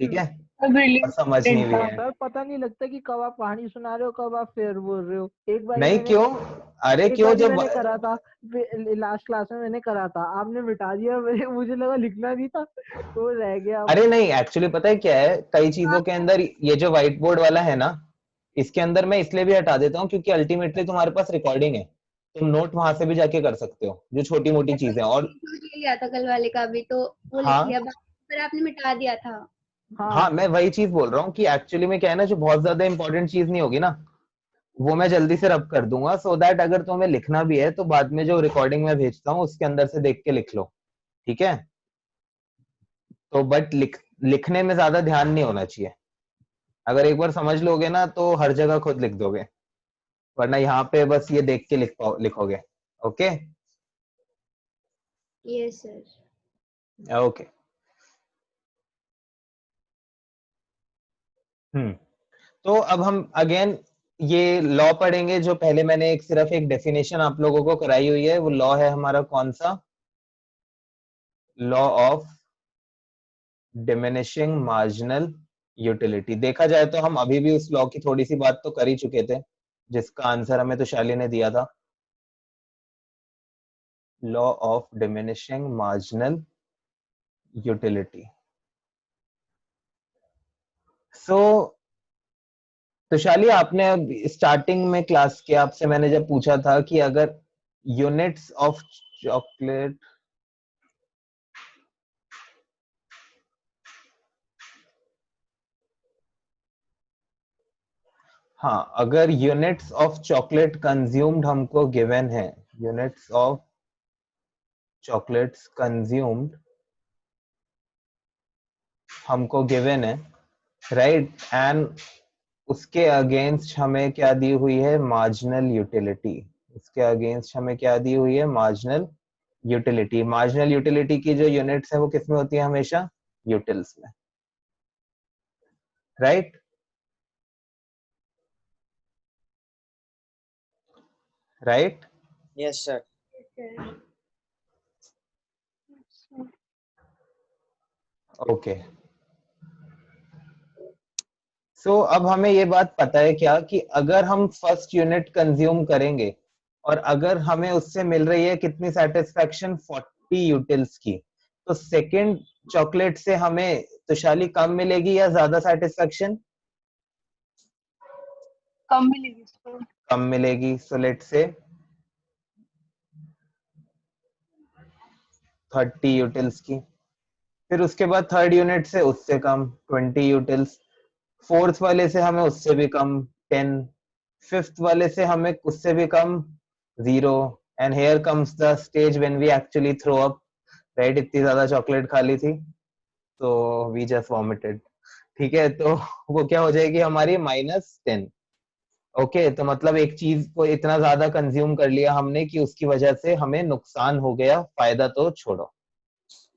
ठीक है? और समझनी भी है। सर पता नहीं लगता कि कब आप कहानी सुना रहे हो, कब आप फेयर बोल रहे हो। एक बार नहीं मैंने क्यों? अरे एक क्यों? बार जब मैंने करा था, लास्ट क्लास में मैंने करा था, आपने मिटा दिया। मुझे लगा लिखना नहीं था, तो रह गया। अरे नहीं, एक्चुअली पता है क्या है, कई चीजों के अंदर ये जो व्हाइट बोर्ड वाला है ना, इसके अंदर मैं इसलिए भी हटा देता हूँ क्योंकि अल्टीमेटली तुम्हारे पास रिकॉर्डिंग है, तुम नोट वहां से भी जाके कर सकते हो, जो छोटी मोटी चीजें। और ले लिया था कल वाले का भी, तो वो लिख हाँ लिया, पर आपने मिटा दिया था। हाँ, मैं वही चीज बोल रहा हूँ कि एक्चुअली में क्या है ना, जो बहुत ज्यादा इंपॉर्टेंट चीज नहीं होगी ना, वो मैं जल्दी से रब कर दूंगा, सो दैट अगर तुम्हें लिखना भी है तो बाद में जो रिकॉर्डिंग में भेजता हूँ उसके अंदर से देख के लिख लो, ठीक है? तो बट लिखने में ज्यादा ध्यान नहीं होना चाहिए। अगर एक बार समझ लोगे ना तो हर जगह खुद लिख दोगे, वरना यहाँ पे बस ये देख के लिखोगे। Okay yes sir. ओके। तो अब हम अगेन ये लॉ पढ़ेंगे, जो पहले मैंने सिर्फ एक डेफिनेशन आप लोगों को कराई हुई है। वो लॉ है हमारा कौन सा? Law of diminishing marginal utility. देखा जाए तो हम अभी भी उस लॉ की थोड़ी सी बात तो कर ही चुके थे, जिसका आंसर हमें तुषाली ने दिया था, law of diminishing marginal utility. So Tushali, आपने स्टार्टिंग में क्लास के आपसे मैंने जब पूछा था कि अगर यूनिट्स ऑफ चॉकलेट, हाँ, अगर यूनिट्स ऑफ चॉकलेट कंज्यूम्ड हमको गिवन है, यूनिट्स ऑफ चॉकलेट्स कंज्यूम्ड हमको गिवन है, राइट? एंड उसके अगेंस्ट हमें क्या दी हुई है? Marginal utility. उसके अगेंस्ट हमें क्या दी हुई है? Marginal utility. मार्जिनल यूटिलिटी की जो यूनिट्स है वो किस में होती है? हमेशा यूटिल्स में, right? Right? Yes sir. Okay. So अब हमें ये बात पता है क्या, कि अगर हम फर्स्ट यूनिट कंज्यूम करेंगे और अगर हमें उससे मिल रही है कितनी सेटिस्फेक्शन? 40 यूटिल्स की, तो सेकंड चॉकलेट से हमें तुषाली कम मिलेगी या ज्यादा सेटिस्फेक्शन? कम मिलेगी सर। कम मिलेगी। सो लेट से 30 यूटिल्स की। फिर उसके बाद थर्ड यूनिट से उससे कम 20 यूटिल्स, फोर्थ वाले से हमें उससे भी कम 10, फिफ्थ वाले से हमें उससे भी कम 0, and here comes the stage when we actually throw up, right? इतनी ज्यादा चॉकलेट खा ली थी तो वी जस्ट वॉमिटेड, ठीक है? तो वो क्या हो जाएगी हमारी? -10। ओके, तो मतलब एक चीज को इतना ज्यादा कंज्यूम कर लिया हमने कि उसकी वजह से हमें नुकसान हो गया, फायदा तो छोड़ो,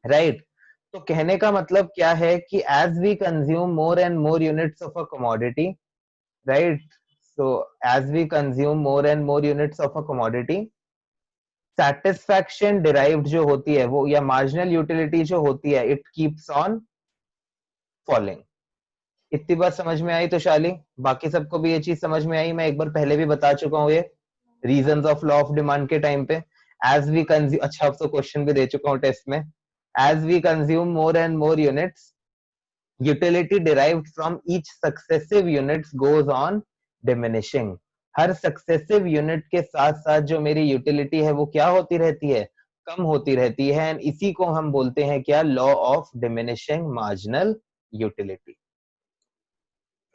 राइट? तो कहने का मतलब क्या है कि as we consume more and more units of a commodity, right? So as we consume more and more units of a commodity, satisfaction derived जो होती है वो, या मार्जिनल यूटिलिटी जो होती है, इट कीप्स ऑन फॉलिंग। इतनी बात समझ में आई तो शाली? बाकी सबको भी ये चीज समझ में आई? मैं एक बार पहले भी बता चुका हूँ ये reasons of law of demand के टाइम पे। एज वी कंज्यूम, अच्छा अब तो क्वेश्चन भी दे चुका हूँ टेस्ट में, as we consume more and more units, utility derived from each successive units goes on diminishing. हर सक्सेसिव यूनिट के साथ साथ जो मेरी यूटिलिटी है वो क्या होती रहती है, कम होती रहती है, एंड इसी को हम बोलते हैं क्या, law of diminishing marginal utility.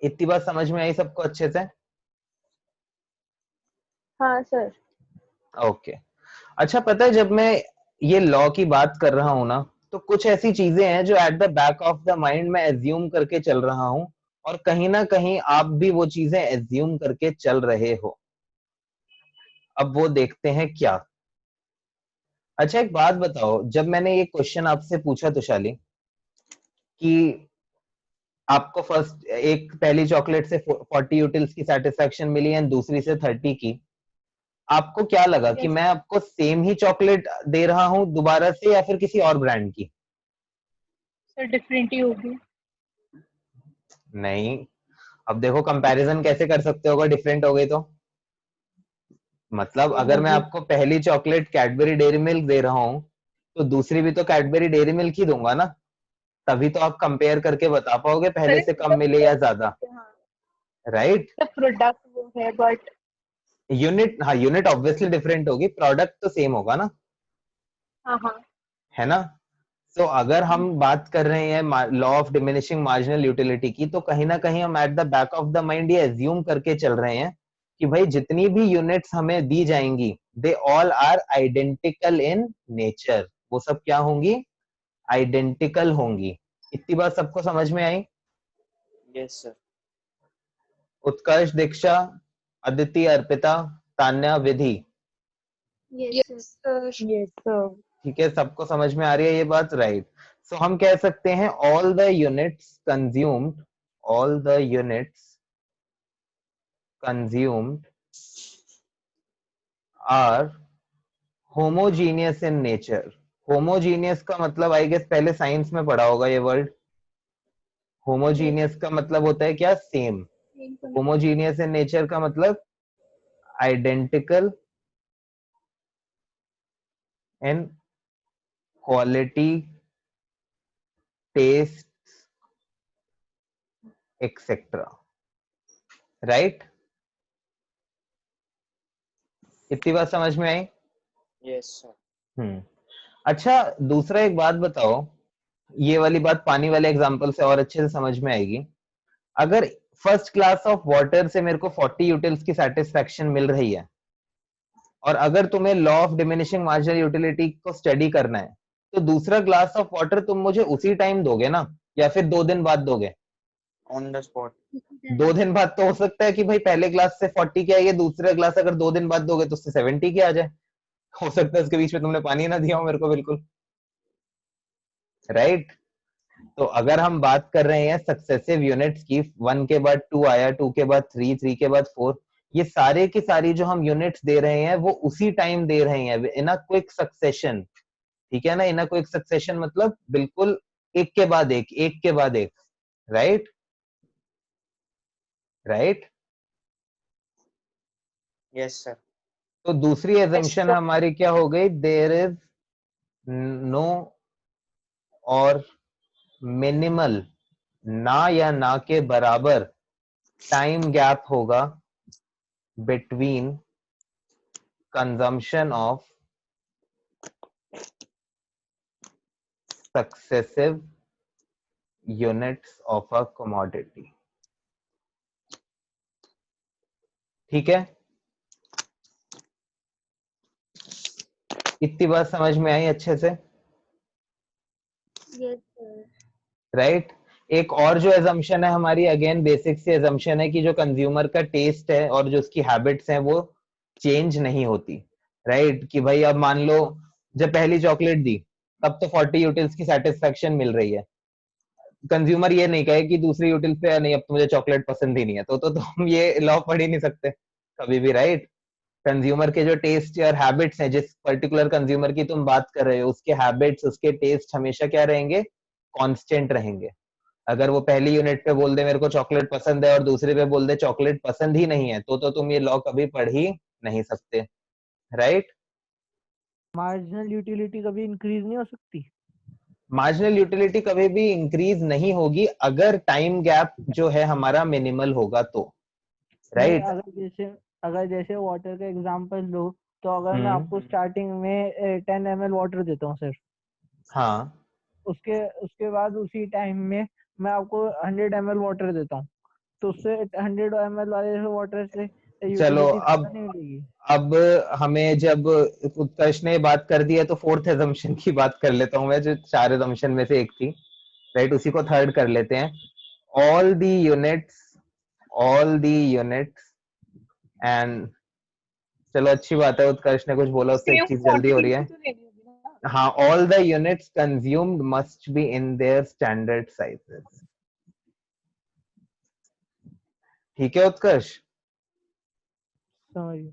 इतनी बात समझ में आई सबको अच्छे से? हाँ सर। ओके अच्छा, पता है जब मैं ये लॉ की बात कर रहा हूं ना, तो कुछ ऐसी चीजें हैं जो at the back of the mind में एज्यूम करके चल रहा हूं, और कहीं ना कहीं आप भी वो चीजें एज्यूम करके चल रहे हो। अब वो देखते हैं क्या। अच्छा एक बात बताओ, जब मैंने ये क्वेश्चन आपसे पूछा तुषाली कि आपको फर्स्ट एक पहली चॉकलेट से 40 यूटिल्स की सेटिस्फेक्शन मिली एंड दूसरी से 30 की, आपको क्या लगा कि मैं आपको सेम ही चॉकलेट दे रहा हूं दोबारा से या फिर किसी और ब्रांड की? सर डिफरेंट ही होगी। नहीं, अब देखो कंपैरिजन कैसे कर सकते हो अगर डिफरेंट हो गई तो? मतलब अगर मैं आपको पहली चॉकलेट कैडबरी डेयरी मिल्क दे रहा हूं तो दूसरी भी तो कैडबरी डेयरी मिल्क ही दूंगा ना, तभी तो आप कंपेयर करके बता पाओगे पहले से कम मिले या ज्यादा, राइट? प्रोडक्ट वो है बट यूनिट, हाँ यूनिट ऑब्वियसली डिफरेंट होगी, प्रोडक्ट तो सेम होगा ना, हाँ है ना? तो अगर हम बात कर रहे हैं law of diminishing marginal utility की, तो कहीं ना कहीं हम at the back of the mind ये एज्यूम करके चल रहे हैं कि भाई जितनी भी यूनिट्स हमें दी जाएंगी they all are identical in nature, वो सब क्या होंगी, आइडेंटिकल होंगी। इतनी बात सबको समझ में आई? Yes sir. Utkarsh, Diksha, Aditi, Arpita, Tanya, Vidhi, yes sir. Yes sir. ठीक है, सबको समझ में आ रही है ये बात, राइट? सो हम कह सकते हैं all the units consumed, all the units consumed are homogeneous in nature। homogeneous का मतलब आई गेस पहले साइंस में पढ़ा होगा ये वर्ड। homogeneous का मतलब होता है क्या, सेम। homogeneous in nature का मतलब identical in quality, taste, etc, right? इतनी बात समझ में आई? Yes sir. अच्छा दूसरा एक बात बताओ, ये वाली बात पानी वाले एग्जांपल से और अच्छे से समझ में आएगी। अगर फर्स्ट क्लास ऑफ वाटर से मेरे को 40 यूटिल्स की सेटिस्फेक्शन मिल रही है, और अगर तुम्हें law of diminishing marginal utility को स्टडी करना है, तो दूसरा ग्लास ऑफ वाटर तुम मुझे उसी टाइम दोगे ना, या फिर 2 दिन बाद दोगे? On the spot. 2 दिन बाद तो हो सकता है कि भाई पहले ग्लास से 40 क्या है, ये दूसरा ग्लास अगर 2 दिन बाद दोगे तो उससे 70 क्या आ जाए, हो सकता है उसके बीच में तुमने पानी ना दिया हो मेरे को बिल्कुल, राइट? तो अगर हम बात कर रहे हैं सक्सेसिव यूनिट्स की, 1 के बाद 2 आया, 2 के बाद 3, 3 के बाद 4, ये सारे की सारी जो हम यूनिट्स दे रहे हैं वो उसी टाइम दे रहे हैं, इन अ क्विक सक्सेशन, ठीक है ना? इन अ क्विक सक्सेशन मतलब बिल्कुल एक के बाद एक, एक के बाद एक, राइट? राइट? Yes sir. तो दूसरी एजम्पशन हमारी क्या हो गई, देयर इज नो और मिनिमल, ना या ना के बराबर टाइम गैप होगा between consumption of successive units of a commodity. ठीक है, इतनी बात समझ में आई अच्छे से, यस सर। राइट? एक और जो एजम्पशन है हमारी, अगेन बेसिक सी एजम्पशन है कि जो कंज्यूमर का टेस्ट है और जो उसकी हैबिट्स हैं वो चेंज नहीं होती, राइट? कि भाई अब मान लो जब पहली चॉकलेट दी तब तो 40 यूटिल्स की सेटिस्फेक्शन मिल रही है, कंज्यूमर ये नहीं कहे कि दूसरी यूटिल्स पे नहीं अब तो मुझे चॉकलेट पसंद ही नहीं है, तो तुम ये लॉ पढ़ ही नहीं सकते कभी भी, राइट? कंज्यूमर के जो टेस्ट और हैबिट्स हैं, जिस पर्टिकुलर कंज्यूमर की तुम बात कर रहे हो, उसके हैबिट्स, उसके टेस्ट हमेशा क्या रहेंगे, कांस्टेंट रहेंगे। अगर वो पहली यूनिट पे बोल दे मेरे को चॉकलेट पसंद है और दूसरे पे बोल दे चॉकलेट पसंद ही नहीं है, तो तुम ये लॉ कभी पढ़ ही नहीं सकते, राइट? मार्जिनल यूटिलिटी कभी इंक्रीज नहीं हो सकती? मार्जिनल यूटिलिटी कभी भी इंक्रीज नहीं होगी अगर टाइम गैप जो है हमारा मिनिमल होगा तो, नहीं, राइट? अगर जैसे वाटर का एग्जांपल लो, तो अगर मैं आपको स्टार्टिंग में 10 ml वाटर देता हूँ सिर्फ, हाँ उसके उसके बाद उसी टाइम में मैं आपको 100 ml वाटर देता हूँ, तो उससे 100 ml वाले वाटर से चलो यूटिलिटी अब ज्यादा नहीं मिलेगी? अब हमें जब उत्कर्ष ने बात कर दी है तो फोर्थ एजम्पशन की बात कर लेता हूँ मैं, जो 4 एजम्पशन में से एक थी, राइट? उसी को थर्ड कर लेते हैं। ऑल दी यूनिट्स एंड, चलो अच्छी बात है, उत्कर्ष ने कुछ बोला उससे एक सेम चीज जल्दी हो रही क्वांटिटी है। तो लेनी होगी ना। हाँ, all the units consumed must be in their standard sizes. ठीक है उत्कर्ष? समझ गए?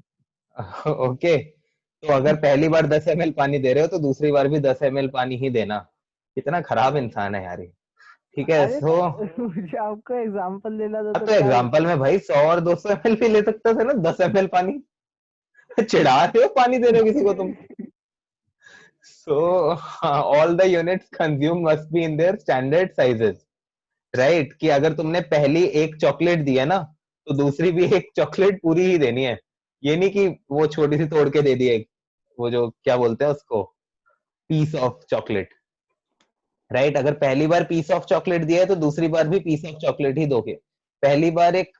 ओके, तो अगर पहली बार 10 ml पानी दे रहे हो तो दूसरी बार भी 10 ml पानी ही देना। कितना खराब इंसान है यार ये। ठीक है, अरे सो मुझे आपको एग्जांपल लेना था, तो तो क्या एग्जाम्पल में भाई 100 और 200 ml भी ले सकते थे ना, 10 ml पानी। चिढ़ा रहे हो पानी दे रहे हो किसी को तुम? So all the units consume must be in their standard sizes, right? कि अगर तुमने पहली एक चॉकलेट दी है ना, तो दूसरी भी एक चॉकलेट पूरी ही देनी है। ये नहीं कि वो छोटी सी तोड़ के दे दी है, वो जो क्या बोलते हैं उसको, पीस ऑफ चॉकलेट, राइट? अगर पहली बार पीस ऑफ चॉकलेट दिया है तो दूसरी बार भी पीस ऑफ चॉकलेट ही दोगे। पहली बार एक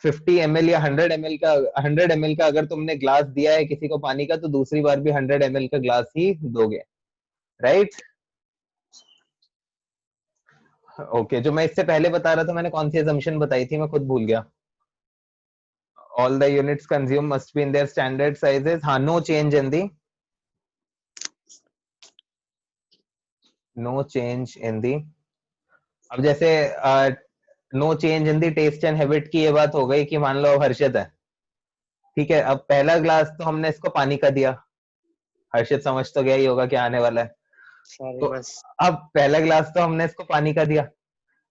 50 ml या 100 ml का अगर तुमने ग्लास दिया है किसी को पानी का, तो दूसरी बार भी 100 ml का ग्लास ही दोगे, राइट? ओके, जो मैं इससे पहले बता रहा था, मैंने कौन सी assumption बताई थी, मैं खुद भूल गया। All the units consumed must be in their standard sizes. हाँ, no change in the अब जैसे no change in the taste and habit की ये बात हो गई कि मान लो अब हर्षित है, ठीक है? अब पहला ग्लास तो हमने इसको पानी का दिया, हर्षित समझ तो गया ही होगा क्या आने वाला है। सारे तो बस अब पहला ग्लास तो हमने इसको पानी का दिया,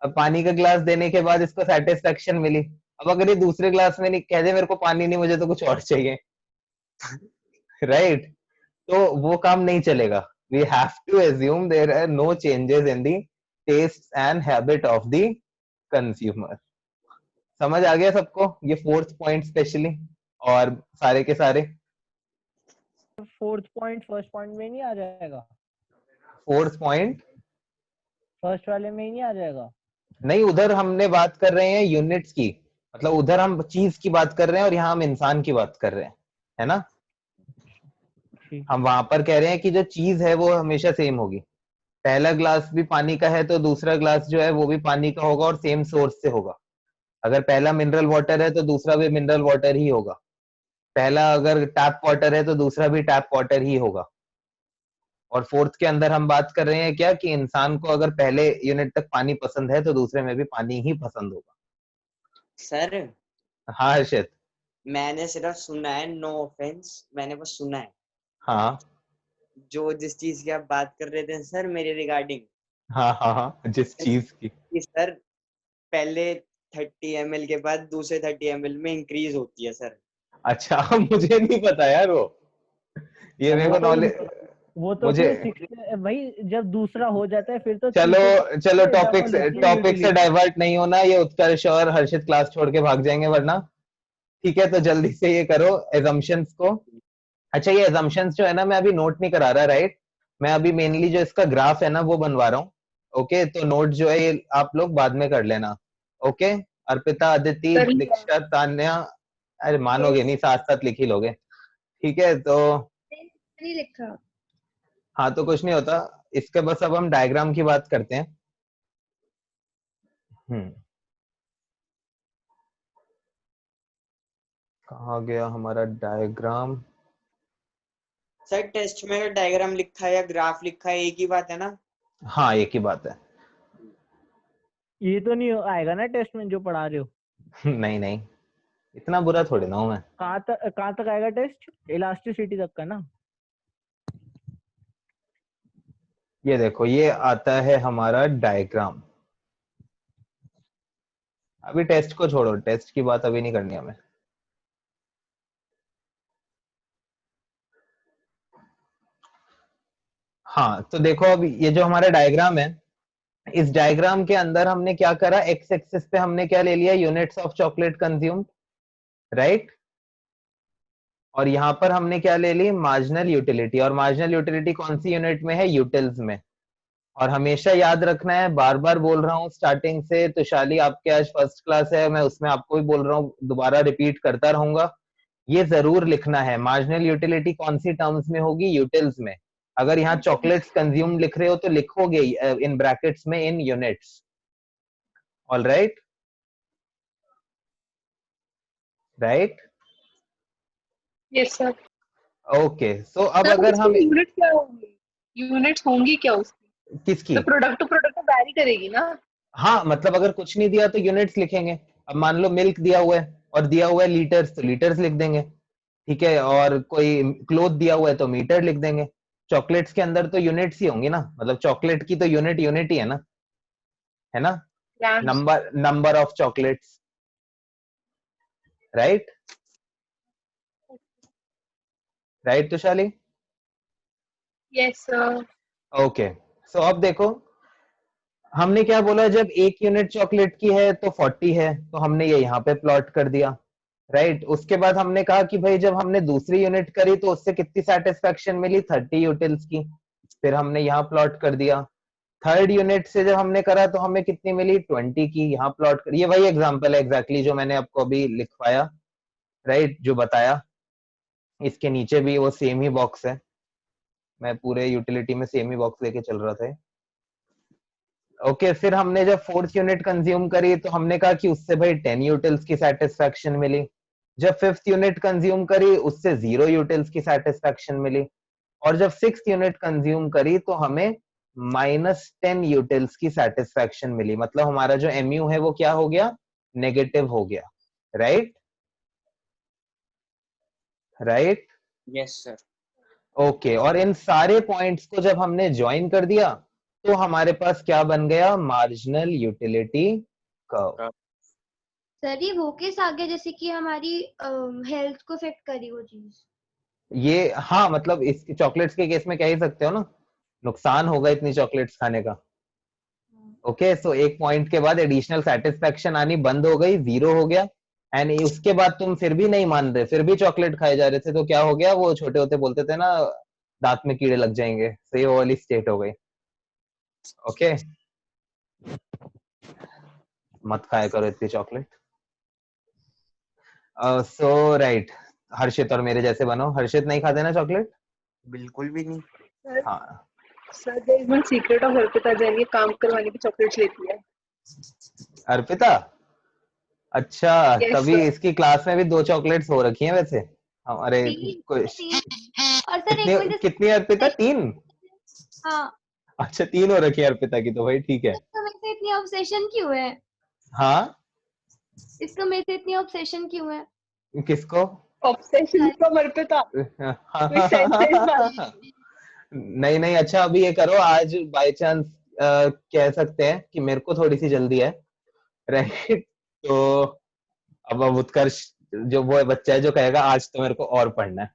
अब पानी का ग्लास देने के बाद इसको सेटिस्फेक्शन मिली। अब अगर ये दूसरे ग्लास में नहीं कह दे मेरे को पानी नहीं, मुझे तो कुछ और चाहिए, राइट? तो वो काम नहीं चलेगा। We have to assume there are no changes in the taste and habit of the consumer. समझ आ गया सबको ये फोर्थ पॉइंट स्पेशली, और सारे के सारे? फोर्थ पॉइंट फर्स्ट पॉइंट में नहीं आ जाएगा? फोर्थ पॉइंट फर्स्ट वाले में ही नहीं आ जाएगा? नहीं, उधर हमने बात कर रहे हैं यूनिट्स की, मतलब उधर हम चीज की बात कर रहे हैं और यहाँ हम इंसान की बात कर रहे हैं, है ना? ठीक। हम वहां पर कह रहे हैं कि जो चीज है वो हमेशा सेम होगी। पहला ग्लास भी पानी का है तो दूसरा ग्लास जो है वो भी पानी का होगा और सेम सोर्स से होगा। अगर पहला मिनरल वाटर है तो दूसरा भी मिनरल वाटर ही होगा। पहला अगर टैप वाटर है तो दूसरा भी टैप वाटर ही होगा। और फोर्थ के अंदर हम बात कर रहे हैं क्या, कि इंसान को अगर पहले यूनिट तक पानी पसंद है तो दूसरे में भी पानी ही पसंद होगा। सर हाँ हर्षित? मैंने सिर्फ सुना है, नो ऑफेंस, मैंने बस सुना है। हाँ जो जिस चीज की आप बात कर रहे थे सर मेरे रिगार्डिंग, हाँ हाँ हाँ, जिस चीज की। कि सर पहले 30 ml के बाद दूसरे 30 ml में इंक्रीज होती है सर। अच्छा मुझे नहीं पता यार वो, ये मेरे वो को तो नॉलेज, वो तो मुझे फिर सिक्स भाई, जब दूसरा हो जाता है फिर तो चलो तीसरे चलो से डबल होती है टॉपिक से यूटिलिटी। डाइवर्ट नहीं होना, ये उत्कर्ष और हर्षित क्लास छोड़ के भाग जाएंगे वरना। ठीक है, तो जल्दी से ये करो एजम्पशंस को। अच्छा, ये एजम्पशंस जो है ना मैं अभी नोट नहीं करा रहा, राइट? मैं अभी मेनली जो इसका ग्राफ है ना वो बनवा रहा हूँ। ओके, तो नोट जो है ये आप लोग बाद में कर लेना। ओके, अर्पिता, अदिति, कर लिया। दीक्षा, तान्या, अरे मानोगे नहीं, साथ साथ लिख ही लोगे। ठीक है, तो नहीं लिखा। हाँ, तो कुछ नहीं होता इसके, बस अब हम डायग्राम की बात करते हैं। कहाँ गया हमारा डायग्राम? सर टेस्ट में अगर डायग्राम लिखा है या ग्राफ लिखा है एक ही बात है ना? हाँ, एक ही बात है। ये तो नहीं आएगा ना टेस्ट में जो पढ़ा रहे हो? नहीं नहीं, इतना बुरा थोड़ी ना हूं मैं। कहाँ तक आएगा टेस्ट? इलास्टिसिटी तक का ना? ये देखो, ये आता है हमारा डायग्राम। अभी टेस्ट को छोड़ो, टेस्ट की बात अभी नहीं करनी हमें। हाँ, तो देखो अब ये जो हमारा डायग्राम है, इस डायग्राम के अंदर हमने क्या करा, एक्स एक्सिस पे हमने क्या ले लिया, units of chocolate consumed, right. और यहाँ पर हमने क्या ले ली, मार्जिनल यूटिलिटी। और मार्जिनल यूटिलिटी कौन सी यूनिट में है, यूटिल्स में। और हमेशा याद रखना है, बार बार बोल रहा हूँ स्टार्टिंग से, तो शाली आपके आज फर्स्ट क्लास है, मैं उसमें आपको भी बोल रहा हूँ, दोबारा रिपीट करता रहूंगा, ये जरूर लिखना है मार्जिनल यूटिलिटी कौन सी टर्म्स में होगी, यूटिल्स में। अगर यहाँ चॉकलेट्स कंज्यूम लिख रहे हो तो लिखोगे इन ब्रैकेट्स में in units. All right, right, yes sir. Okay. So अब सर अगर हम, उसकी यूनिट क्या होंगी, यूनिट्स होंगी क्या उसकी? किसकी, तो प्रोडक्ट टू प्रोडक्ट वैरी करेगी ना? हाँ मतलब अगर कुछ नहीं दिया तो यूनिट्स लिखेंगे। अब मान लो मिल्क दिया हुआ है और दिया हुआ है लीटर्स, तो लीटर्स लिख देंगे, ठीक है। और कोई क्लोथ दिया हुआ है तो मीटर लिख देंगे। चॉकलेट्स के अंदर तो यूनिट्स ही होंगी ना, मतलब चॉकलेट की तो यूनिट यूनिट ही है ना, grams. Number of chocolates, right, right Tushali, yes sir. Okay. So अब देखो, हमने क्या बोला, जब एक यूनिट चॉकलेट की है तो 40 है, तो हमने ये यहाँ पे प्लॉट कर दिया, राइट। उसके बाद हमने कहा कि भाई जब हमने दूसरी यूनिट करी तो उससे कितनी सेटिस्फेक्शन मिली, 30 यूटिल्स की, फिर हमने यहाँ प्लॉट कर दिया। थर्ड यूनिट से जब हमने करा तो हमें कितनी मिली, 20 की, यहाँ प्लॉट कर, ये वही एग्जांपल है एग्जैक्टली जो मैंने आपको अभी लिखवाया, राइट, जो बताया। इसके नीचे भी वो सेम ही बॉक्स है, मैं पूरे यूटिलिटी में सेम ही बॉक्स लेके चल रहा था। ओके, फिर हमने जब फोर्थ यूनिट कंज्यूम करी तो हमने कहा कि उससे भाई 10 यूटिल्स की सेटिस्फेक्शन मिली। जब फिफ्थ यूनिट कंज्यूम करी उससे 0 यूटिल्स की सेटिस्फेक्शन मिली। और जब सिक्स्थ यूनिट कंज्यूम करी तो हमें -10 यूटिल्स की सेटिस्फेक्शन मिली। मतलब हमारा जो MU है वो क्या हो गया, नेगेटिव हो गया, right, right, yes sir. Okay. और इन सारे पॉइंट्स को जब हमने ज्वाइन कर दिया तो हमारे पास क्या बन गया, मार्जिनल यूटिलिटी कर्व। सर ये वो केस आ गया जैसे कि हमारी हेल्थ को इफेक्ट करी वो चीज। ये हाँ, मतलब इस चॉकलेट्स के केस में कह ही सकते हो ना, नुकसान होगा इतनी चॉकलेट्स खाने का। ओके, सो एक पॉइंट के बाद एडिशनल सेटिस्फेक्शन आनी बंद हो गई, 0 हो गया। एंड उसके बाद तुम फिर भी नहीं मान रहे, फिर भी चॉकलेट खाए जा रहे थे, तो क्या हो गया, वो छोटे होते बोलते थे ना, दांत में कीड़े लग जाएंगे, तो ये वाली स्टेट हो गई। ओके, मत खाया करो इतनी चॉकलेट। सो राइट, हर्षित और मेरे जैसे बनो। हर्षित नहीं खाते ना चॉकलेट? बिल्कुल भी नहीं। सर हाँ, sir there is one secret of Arpita Jain, ये काम करवाने की चॉकलेट्स लेती है। अर्पिता, अच्छा, यस तभी सर। इसकी क्लास में भी 2 चॉकलेट्स हो रखी हैं वैसे हमारे। तीन कोई तीन। और सर कितनी, एक मिनट कितनी अर्पिता, 3? हाँ, अच्छा, 3 हो रखी है अर्पिता की, तो भाई ठीक है। इसका मेरे से इतनी ऑब्सेशन क्यों है? हाँ, इसका मेरे से इतनी ऑब्सेशन क्यों है? किसको? ऑब्सेशन फ्रॉम अर्पिता, कोई सेंस है इस बात की? नहीं नहीं, अच्छा अभी ये करो, आज बाय चांस कह सकते हैं कि मेरे को थोड़ी सी जल्दी है, राइट। तो अब उत्कर्ष जो वो बच्चा है जो कहेगा आज तो मेरे को और पढ़ना है,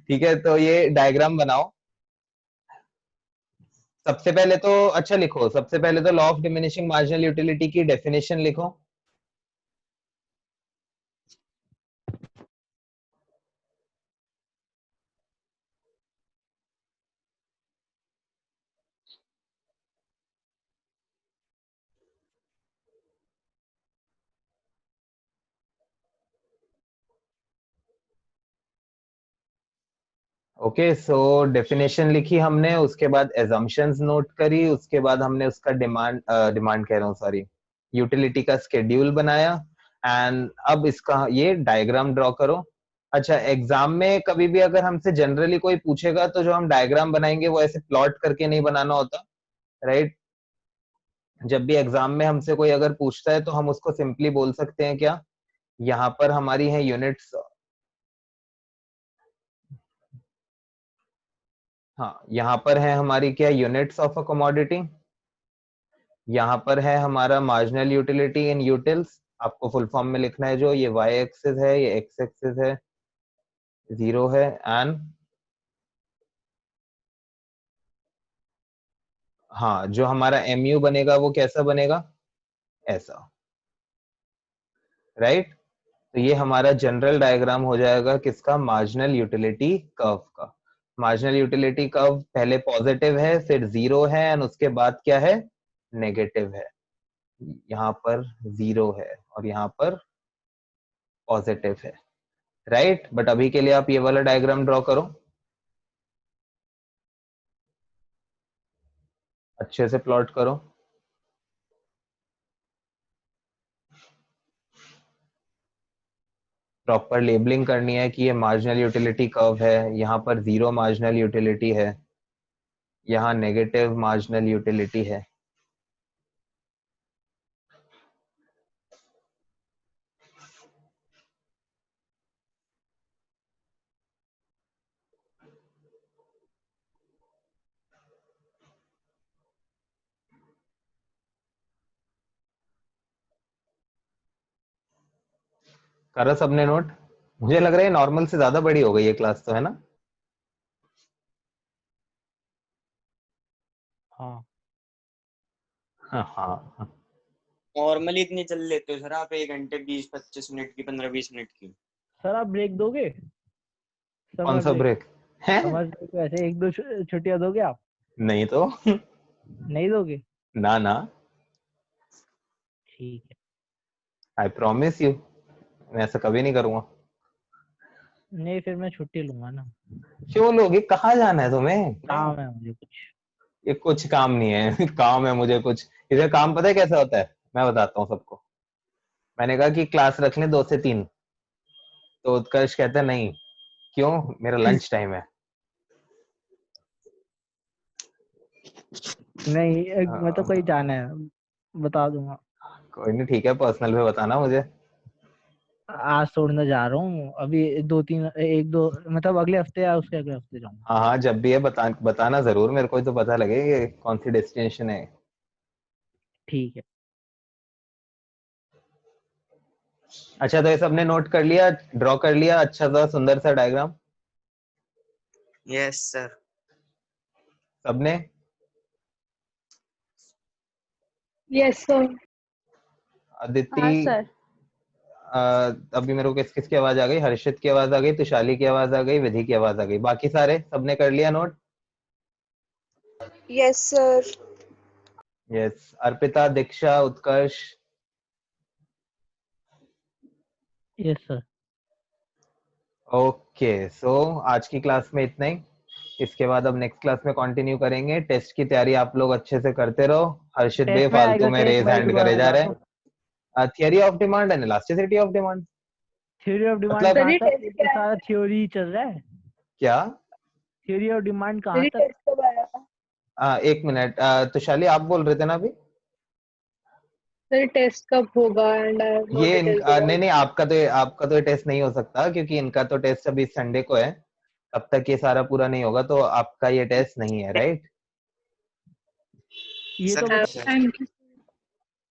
ठीक है। तो ये डायग्राम बनाओ। सबसे पहले तो अच्छा लिखो, सबसे पहले तो law of diminishing marginal utility की डेफिनेशन लिखो। ओके, सो डेफिनेशन लिखी हमने, उसके बाद एजम्पशंस नोट करी, उसके बाद हमने उसका डिमांड कह रहा हूँ, सॉरी, यूटिलिटी का स्केड्यूल बनाया। एंड अब इसका ये डायग्राम ड्रॉ करो। अच्छा, एग्जाम में कभी भी अगर हमसे जनरली कोई पूछेगा तो जो हम डायग्राम बनाएंगे वो ऐसे प्लॉट करके नहीं बनाना होता, राइट। जब भी एग्जाम में हमसे कोई अगर पूछता है तो हम उसको सिंपली बोल सकते हैं क्या, यहाँ पर हमारी है यूनिट्स, हाँ यहाँ पर है हमारी क्या, यूनिट्स ऑफ अ कमोडिटी। यहाँ पर है हमारा मार्जिनल यूटिलिटी इन यूटिल्स, आपको फुल फॉर्म में लिखना है, जो ये वाई एक्सिस है, ये एक्स एक्सिस है, 0 है, एंड हाँ, जो हमारा mu बनेगा वो कैसा बनेगा, ऐसा, राइट। तो ये हमारा जनरल डायग्राम हो जाएगा किसका, मार्जिनल यूटिलिटी कर्व का। मार्जिनल यूटिलिटी कर्व पहले पॉजिटिव है, फिर 0 है, एंड उसके बाद क्या है, नेगेटिव है। यहाँ पर 0 है और यहाँ पर पॉजिटिव है, राइट। बट अभी के लिए आप ये वाला डायग्राम ड्रॉ करो, अच्छे से प्लॉट करो। प्रॉपर लेबलिंग करनी है कि ये मार्जिनल यूटिलिटी कर्व है, यहाँ पर 0 मार्जिनल यूटिलिटी है, यहाँ नेगेटिव मार्जिनल यूटिलिटी है। करा सबने नोट? मुझे लग रहा है नॉर्मल से ज्यादा बड़ी हो गई है क्लास, तो है ना? हाँ हाँ हाँ हाँ। नॉर्मली इतनी चल लेते हो सर आप, 1 घंटे 20-25 मिनट की, 15-20 मिनट की। सर आप ब्रेक दोगे? कौन सा ब्रेक है? समर ब्रेक वैसे 1-2 छुट्टियां दोगे आप? नहीं तो नहीं दोगे? ना ना, ठीक है। आई प्रॉमिस यू, मैं ऐसा कभी नहीं करूंगा। नहीं फिर मैं छुट्टी लूंगा ना, क्यों लोगे, कहाँ जाना है तुम्हें? काम है मुझे कुछ। ये कुछ काम नहीं है काम है मुझे कुछ। इधर काम पता है कैसा होता है, मैं बताता हूँ सबको। मैंने कहा कि क्लास रख लें 2 से 3, तो उत्कर्ष कहता है नहीं, क्यों, मेरा लंच टाइम है। नहीं मतलब कहीं जाना है, बता दूंगा। कोई नहीं, ठीक है, पर्सनल पे बताना मुझे। आज छोड़ने जा रहा हूँ अभी, 2-3 1-2 मतलब अगले हफ्ते या उसके अगले हफ्ते जाऊंगा। हाँ हाँ, जब भी है बताना जरूर, मेरे को तो पता लगे कि कौन सी डेस्टिनेशन है। ठीक है। अच्छा, तो ये सबने नोट कर लिया, ड्रॉ कर लिया अच्छा सा सुंदर सा डायग्राम यस सर। सबने? Yes sir. हाँ अदिति, सर। अभी मेरे को किस किस की आवाज आ गई, हर्षित की आवाज आ गई, तुषाली की आवाज आ गई, विधि की आवाज आ गई, बाकी सारे सबने कर लिया note? Yes sir. Yes, Arpita, Diksha, Utkarsh? Yes sir. Okay, so आज की क्लास में इतना ही। इसके बाद अब नेक्स्ट क्लास में कंटिन्यू करेंगे। टेस्ट की तैयारी आप लोग अच्छे से करते रहो। हर्षित टेस्ट में बेफालतू आएगा में क्या, एक रेज बार हैंड दोबारा करे जा बता रहे दो? हैं। Theory of demand and elasticity of demand. Theory of demand मतलब कहाँ सर ये तक? टेस्ट ये क्या सारा है? थ्योरी चल रहा है। क्या? थ्योरी ऑफ डिमांड सर कहाँ ये तक? टेस्ट कब आया? एक मिनट, तुषाली आप बोल रहे थे ना अभी? सर टेस्ट कब होगा? एंड आई हैव नो ये डिटेल्स नहीं अबाउट। नहीं, आपका तो ये टेस्ट नहीं हो सकता, क्योंकि इनका तो टेस्ट अभी संडे को है। तब तक ये सारा पूरा नहीं होगा, तो आपका ये टेस्ट नहीं है, राइट? ये तो सर बता। Thank you.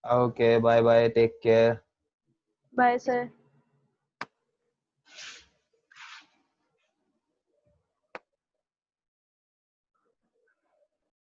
Okay, bye bye, take care. Bye sir.